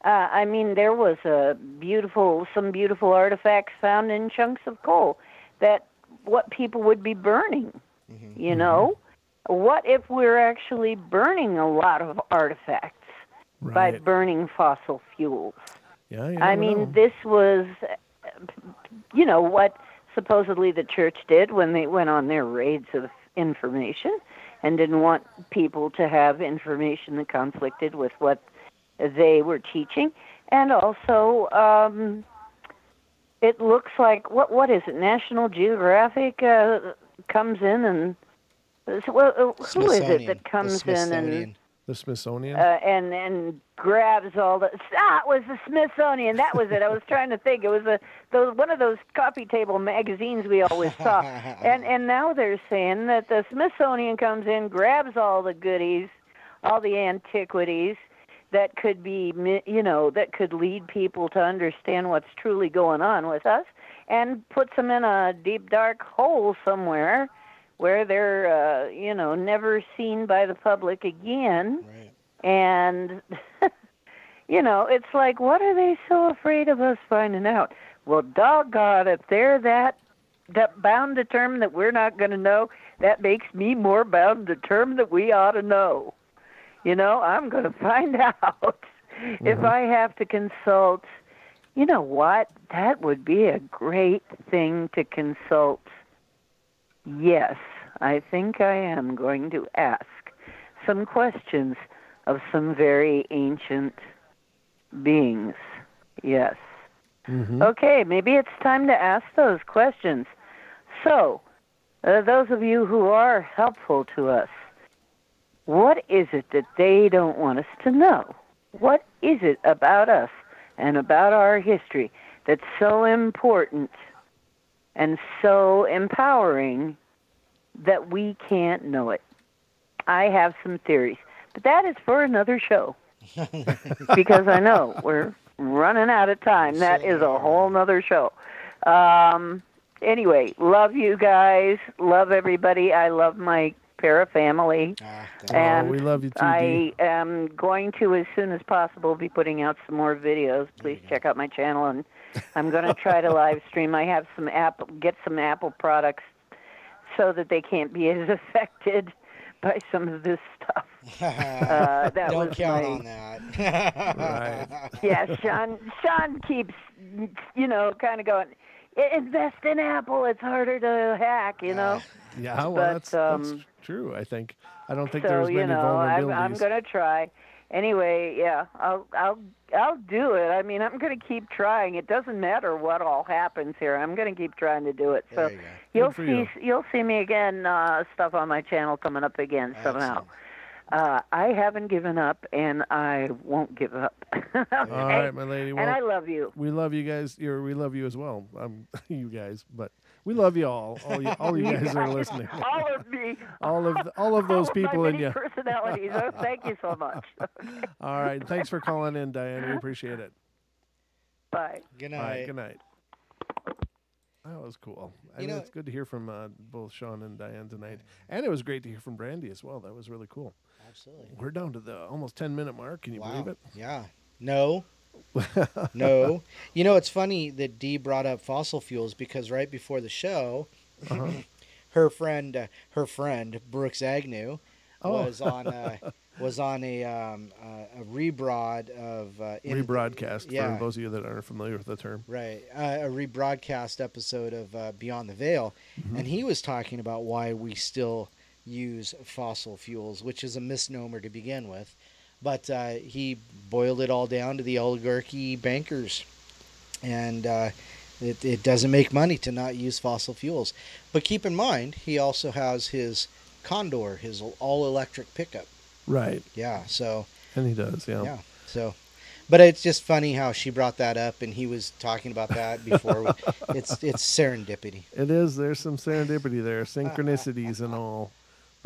I mean, there was some beautiful artifacts found in chunks of coal that what people would be burning, you know? What if we're actually burning a lot of artifacts by burning fossil fuels? Yeah, I mean, this was, you know, what supposedly the church did when they went on their raids of information and didn't want people to have information that conflicted with what they were teaching. And also, it looks like, what is it, National Geographic comes in and, who is it that comes in and... The Smithsonian? And grabs all the... Ah, it was the Smithsonian. That was it. I was trying to think. It was one of those coffee table magazines we always saw. And now they're saying that the Smithsonian comes in, grabs all the goodies, all the antiquities that could be, you know, that could lead people to understand what's truly going on with us, and puts them in a deep, dark hole somewhere where they're, you know, never seen by the public again. Right. And, you know, it's like, what are they so afraid of us finding out? Well, doggone, if they're that bound determined that we're not going to know, that makes me more bound determined that we ought to know. You know, I'm going to find out if I have to consult. You know what? That would be a great thing to consult. Yes, I think I am going to ask some questions of some very ancient beings. Yes. Okay, maybe it's time to ask those questions. So, those of you who are helpful to us, what is it that they don't want us to know? What is it about us and about our history that's so important and so empowering that we can't know it? I have some theories, but that is for another show because I know we're running out of time. That is a whole nother show. Anyway, love you guys. Love everybody. I love my para family. And we love you too, I am going to, as soon as possible, be putting out some more videos. Please check out my channel, and I'm going to try to live stream. I have get some Apple products so that they can't be as affected by some of this stuff. Don't count on that. Right. Yeah, Sean keeps, you know, kind of going, invest in Apple. It's harder to hack, you know. Yeah, well, but, that's true. I don't think so, there's many vulnerabilities. I'm going to try. Anyway, yeah, I'll do it. I mean, I'm going to keep trying. It doesn't matter what all happens here. I'm going to keep trying to do it. So you'll see me again. Stuff on my channel coming up again somehow. I haven't given up, and I won't give up. Okay? All right, my lady. Well, and I love you. We love you guys. We love you as well. You guys, but we love you all. All you guys are listening. All of me. all of those people my in you. Personalities. Oh, thank you so much. Okay. All right. Thanks for calling in, Diane. We appreciate it. Bye. Good night. All right, good night. That was cool. I mean, it's good to hear from both Sean and Diane tonight. And it was great to hear from Brandy as well. That was really cool. Absolutely. We're down to the almost 10-minute mark. Can you believe it? Yeah. No. No. You know, it's funny that Dee brought up fossil fuels because right before the show, her friend Brooks Agnew was on a rebroad of rebroadcast for those of you that aren't familiar with the term. Right, a rebroadcast episode of Beyond the Veil, and he was talking about why we still use fossil fuels, which is a misnomer to begin with. But he boiled it all down to the oligarchy bankers. And it doesn't make money to not use fossil fuels. But keep in mind, he also has his Condor, his all-electric pickup. Right. Yeah, so... And he does, yeah. Yeah, so... But it's just funny how she brought that up, and he was talking about that before. It's serendipity. It is. There's some serendipity there, synchronicities and all.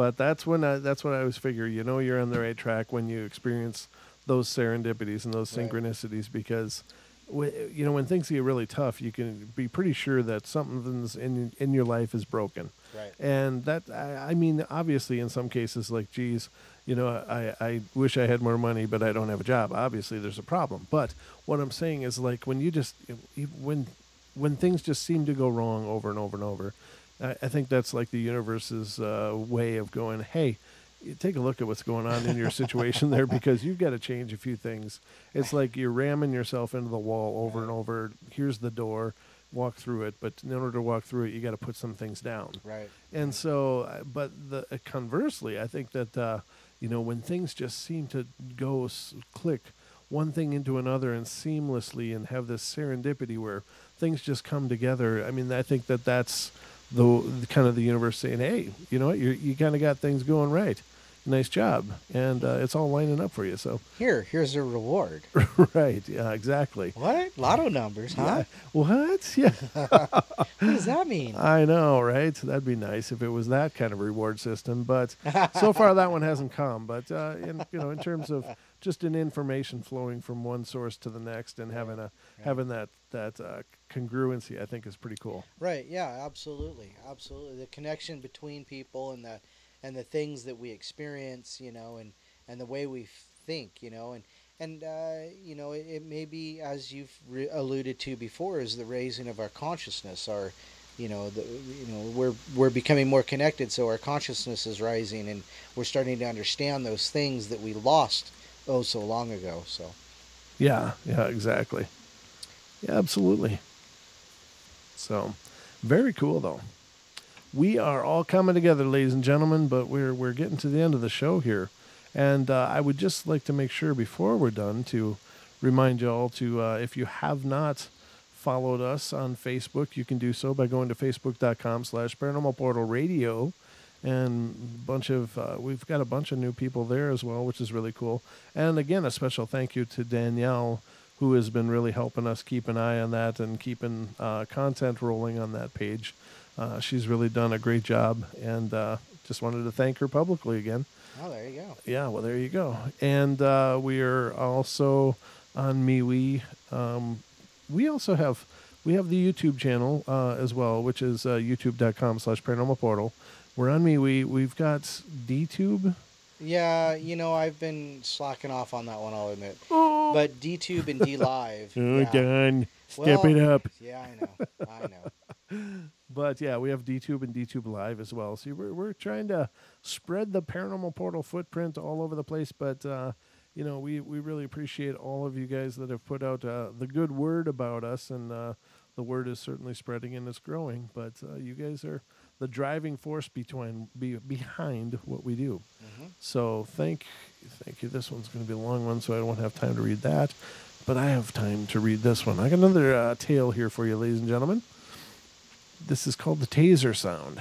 But that's what I always figure. You know, you're on the right track when you experience those serendipities and those synchronicities, because you know, when things get really tough, you can be pretty sure that something's in your life is broken. Right. And that, I mean, obviously in some cases, like, geez, you know, I wish I had more money, but I don't have a job. Obviously there's a problem. But what I'm saying is, like, when you just, when things just seem to go wrong over and over and over, I think that's like the universe's way of going, hey, take a look at what's going on in your situation there, because you've got to change a few things. It's like you're ramming yourself into the wall over and over. Here's the door, walk through it. But in order to walk through it, you got to put some things down. Right. And so, but conversely, I think that, you know, when things just seem to go click one thing into another and seamlessly and have this serendipity where things just come together, I mean, I think that that's the kind of the universe saying, hey, you know what, you kind of got things going right. Nice job. And it's all lining up for you. So here's a reward. Right. Yeah, exactly. What? Lotto numbers, huh? Yeah. What? Yeah. What does that mean? I know, right? That'd be nice if it was that kind of reward system. But so far that one hasn't come. But in terms of just an information flowing from one source to the next and having that congruency, I think is pretty cool. Right. Yeah. Absolutely. Absolutely. The connection between people and the things that we experience, you know, and the way we think, you know, and you know, it may be, as you've alluded to before, is the raising of our consciousness. Our, you know, we're becoming more connected, so our consciousness is rising, and we're starting to understand those things that we lost so long ago. So yeah, exactly. Yeah, absolutely. So very cool though. We are all coming together, ladies and gentlemen, but we're getting to the end of the show here. And I would just like to make sure before we're done to remind you all to, if you have not followed us on Facebook, you can do so by going to facebook.com/paranormalportalradio. And we've got a bunch of new people there as well, which is really cool. And again, a special thank you to Danielle, who has been really helping us keep an eye on that and keeping content rolling on that page. She's really done a great job, and just wanted to thank her publicly again. Oh, there you go. Yeah, well, there you go. And we are also on MeWe. We have the YouTube channel as well, which is youtube.com/paranormalportal. We're on MeWe. We've got DTube. Yeah, you know, I've been slacking off on that one, I'll admit. Oh. But DTube and DLive. Done. Step it up. Yeah, I know. But yeah, we have DTube and DTube Live as well. See, we're trying to spread the Paranormal Portal footprint all over the place. But you know, we really appreciate all of you guys that have put out the good word about us, and the word is certainly spreading and it's growing. But you guys are the driving force behind what we do. Mm-hmm. So thank you. This one's going to be a long one, so I won't have time to read that. But I have time to read this one. I got another tale here for you, ladies and gentlemen. This is called the taser sound.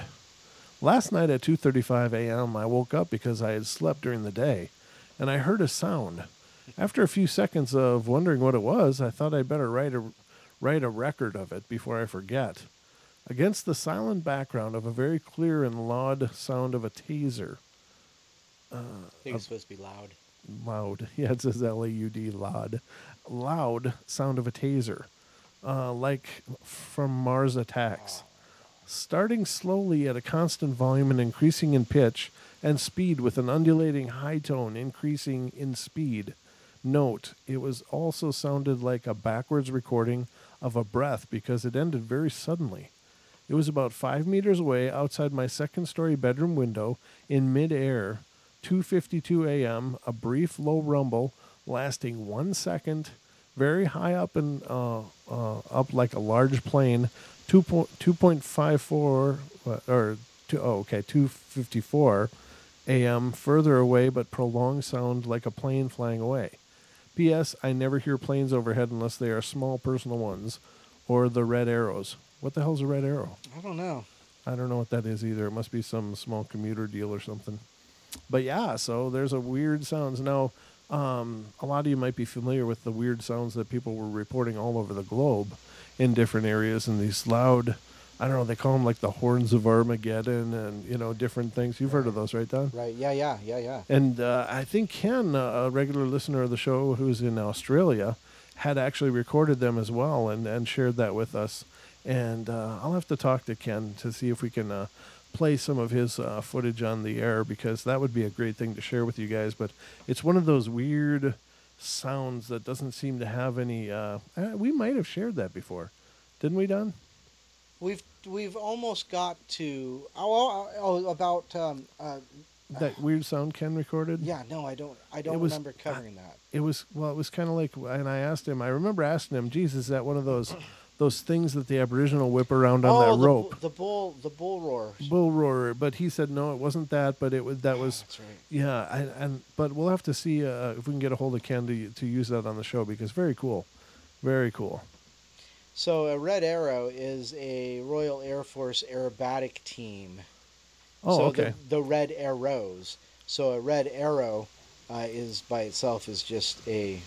Last night at 2:35 a.m., I woke up because I had slept during the day, and I heard a sound. After a few seconds of wondering what it was, I thought I'd better write a record of it before I forget. Against the silent background of a very clear and loud sound of a taser. I think it's supposed to be loud. Loud. Yeah, it says L-A-U-D, loud. Loud sound of a taser. Like from Mars Attacks. Starting slowly at a constant volume and increasing in pitch and speed with an undulating high tone increasing in speed. Note, it was also sounded like a backwards recording of a breath because it ended very suddenly. It was about 5 meters away outside my second-story bedroom window in mid-air, 2:52 a.m., a brief low rumble lasting 1 second, very high up and up like a large plane, 2:54 a.m., further away but prolonged sound like a plane flying away. P.S. I never hear planes overhead unless they are small personal ones or the red arrows. What the hell's a red arrow? I don't know. I don't know what that is either. It must be some small commuter deal or something. But yeah, so there's a weird sounds. Now, a lot of you might be familiar with the weird sounds that people were reporting all over the globe in different areas, and these loud I don't know, they call them like the horns of Armageddon and, you know, different things. You've heard of those, right, Don? Right, yeah. And I think Ken, a regular listener of the show who's in Australia, had actually recorded them as well and shared that with us. And I'll have to talk to Ken to see if we can play some of his footage on the air, because that would be a great thing to share with you guys. But it's one of those weird sounds that doesn't seem to have any... we might have shared that before. Didn't we, Don? We've almost got to about that weird sound Ken recorded. Yeah, no, I don't remember covering that. It was kind of like, and I asked him. I remember asking him, "Geez, is that one of those things that the Aboriginal whip around on that rope?" The bull roar. Bull roar. But he said no, it wasn't that. But it was that was. That's right. Yeah, but we'll have to see if we can get a hold of Ken to use that on the show, because very cool, very cool. So a Red Arrow is a Royal Air Force aerobatic team. Oh, so okay. The Red Arrows. So a Red Arrow is by itself is just a...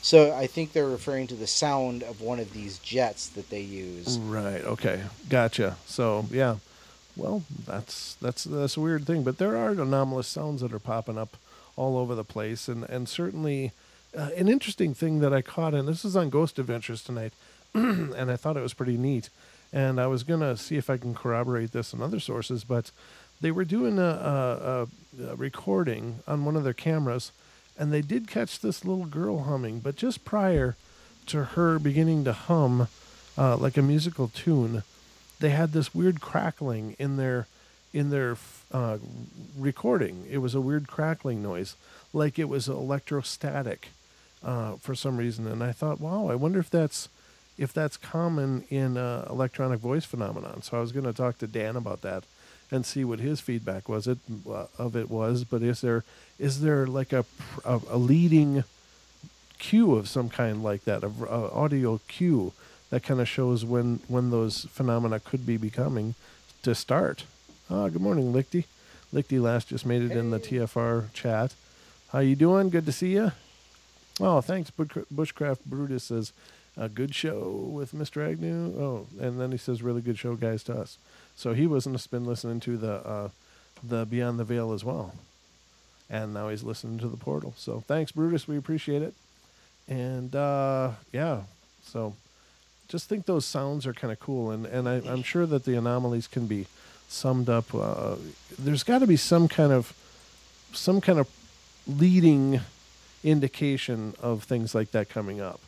So I think they're referring to the sound of one of these jets that they use. Right, okay. Gotcha. So, yeah. Well, that's a weird thing. But there are anomalous sounds that are popping up all over the place. And certainly an interesting thing that I caught, and this is on Ghost Adventures tonight, and I thought it was pretty neat. And I was going to see if I can corroborate this in other sources, but they were doing a recording on one of their cameras, and they did catch this little girl humming, but just prior to her beginning to hum like a musical tune, they had this weird crackling in their recording. It was a weird crackling noise, like it was electrostatic for some reason. And I thought, wow, I wonder if that's common in electronic voice phenomenon. So I was going to talk to Dan about that and see what his feedback was of it was. But is there like a leading cue of some kind like that, of audio cue that kind of shows when those phenomena could be becoming to start? Good morning, Lichty. Lichty last just made it in the TFR chat. How you doing? Good to see you. Oh, thanks. Bushcraft Brutus says, a good show with Mr. Agnew. Oh, and then he says, really good show, guys, to us. So he been listening to the Beyond the Veil as well. And now he's listening to the Portal. So thanks, Brutus. We appreciate it. And, yeah, so just think those sounds are kind of cool. And I'm sure that the anomalies can be summed up. There's got to be some kind of leading indication of things like that coming up.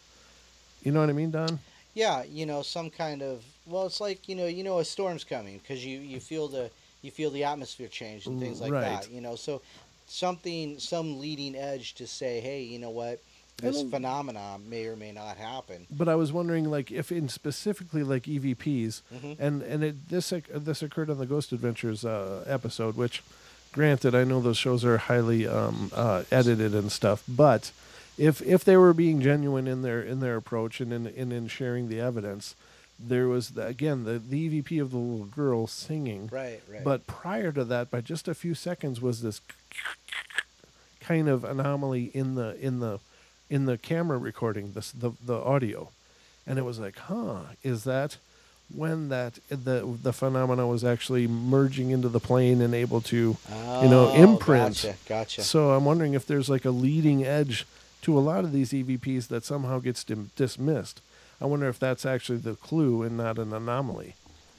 You know what I mean, Don? Yeah, some kind of... Well, it's like, a storm's coming because you feel the atmosphere change and things like that, So some leading edge to say, hey, you know what? This phenomenon may or may not happen. But I was wondering, like, if in specifically like EVPs, and this occurred on the Ghost Adventures episode, which, granted, I know those shows are highly edited and stuff, but if they were being genuine in their approach and in sharing the evidence, there was the EVP of the little girl singing. Right. But prior to that, by just a few seconds, was this kind of anomaly in the camera recording, the audio, and it was like, is that when the phenomena was actually merging into the plane and able to, imprint? Gotcha. So I'm wondering if there's like a leading edge to a lot of these EVPs that somehow gets dismissed. I wonder if that's actually the clue and not an anomaly.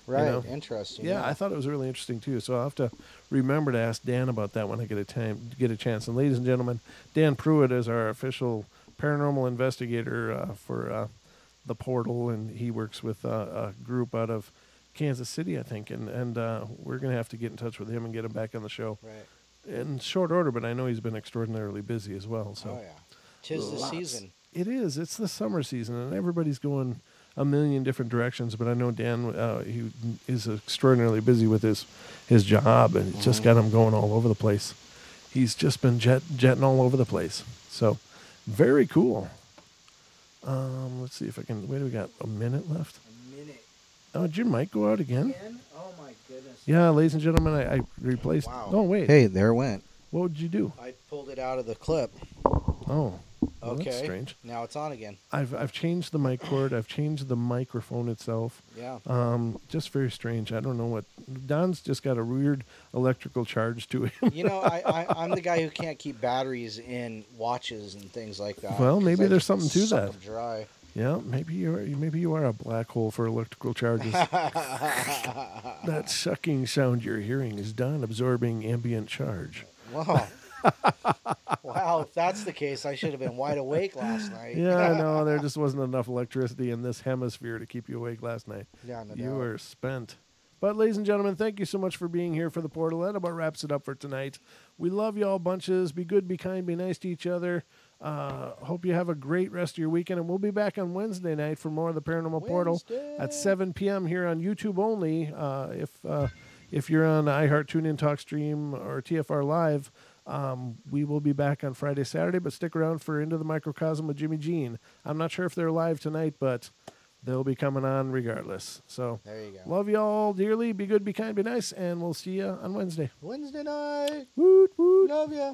Right, interesting. Yeah, I thought it was really interesting too. So I'll have to remember to ask Dan about that when I get a chance. And ladies and gentlemen, Dan Pruitt is our official paranormal investigator for the Portal, and he works with a group out of Kansas City, I think. And we're going to have to get in touch with him and get him back on the show. Right. In short order, but I know he's been extraordinarily busy as well. So. Oh, yeah. 'Tis the season. It is. It's the summer season, and everybody's going a million different directions. But I know Dan, he is extraordinarily busy with his job, and it's just got him going all over the place. He's just been jetting all over the place. So, very cool. Let's see if I can. Wait, we got a minute left. A minute. Oh, did your mic go out again? Oh my goodness. Yeah, ladies and gentlemen, I replaced. Wow. Oh wait. Hey, there it went. What did you do? I pulled it out of the clip. Oh. Well, Okay. that's strange. Now it's on again. I've changed the mic cord. I've changed the microphone itself. Yeah. Just very strange. I don't know what. Don's just got a weird electrical charge to him. You know, I'm the guy who can't keep batteries in watches and things like that. Well, maybe there's something to suck that. them dry. Yeah, maybe you are a black hole for electrical charges. That sucking sound you're hearing is Don absorbing ambient charge. Wow. Wow, if that's the case, I should have been wide awake last night. Yeah, I know. There just wasn't enough electricity in this hemisphere to keep you awake last night. Yeah, no You doubt. were spent. But, ladies and gentlemen, thank you so much for being here for the portal. That about wraps it up for tonight. We love you all bunches. Be good, be kind, be nice to each other. Hope you have a great rest of your weekend. And we'll be back on Wednesday night for more of the Paranormal Portal at 7 p.m. here on YouTube only. If you're on iHeart, TuneIn, TalkStream, or TFR Live, we will be back on Friday, Saturday. But stick around for Into the Microcosm with Jimmy Jean. I'm not sure if they're live tonight, but they'll be coming on regardless. So there you go. Love you all dearly. Be good, be kind, be nice, and we'll see you on Wednesday. Wednesday night. Woot, woot. Love ya.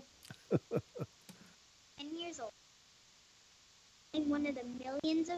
10 years old. And one of the millions of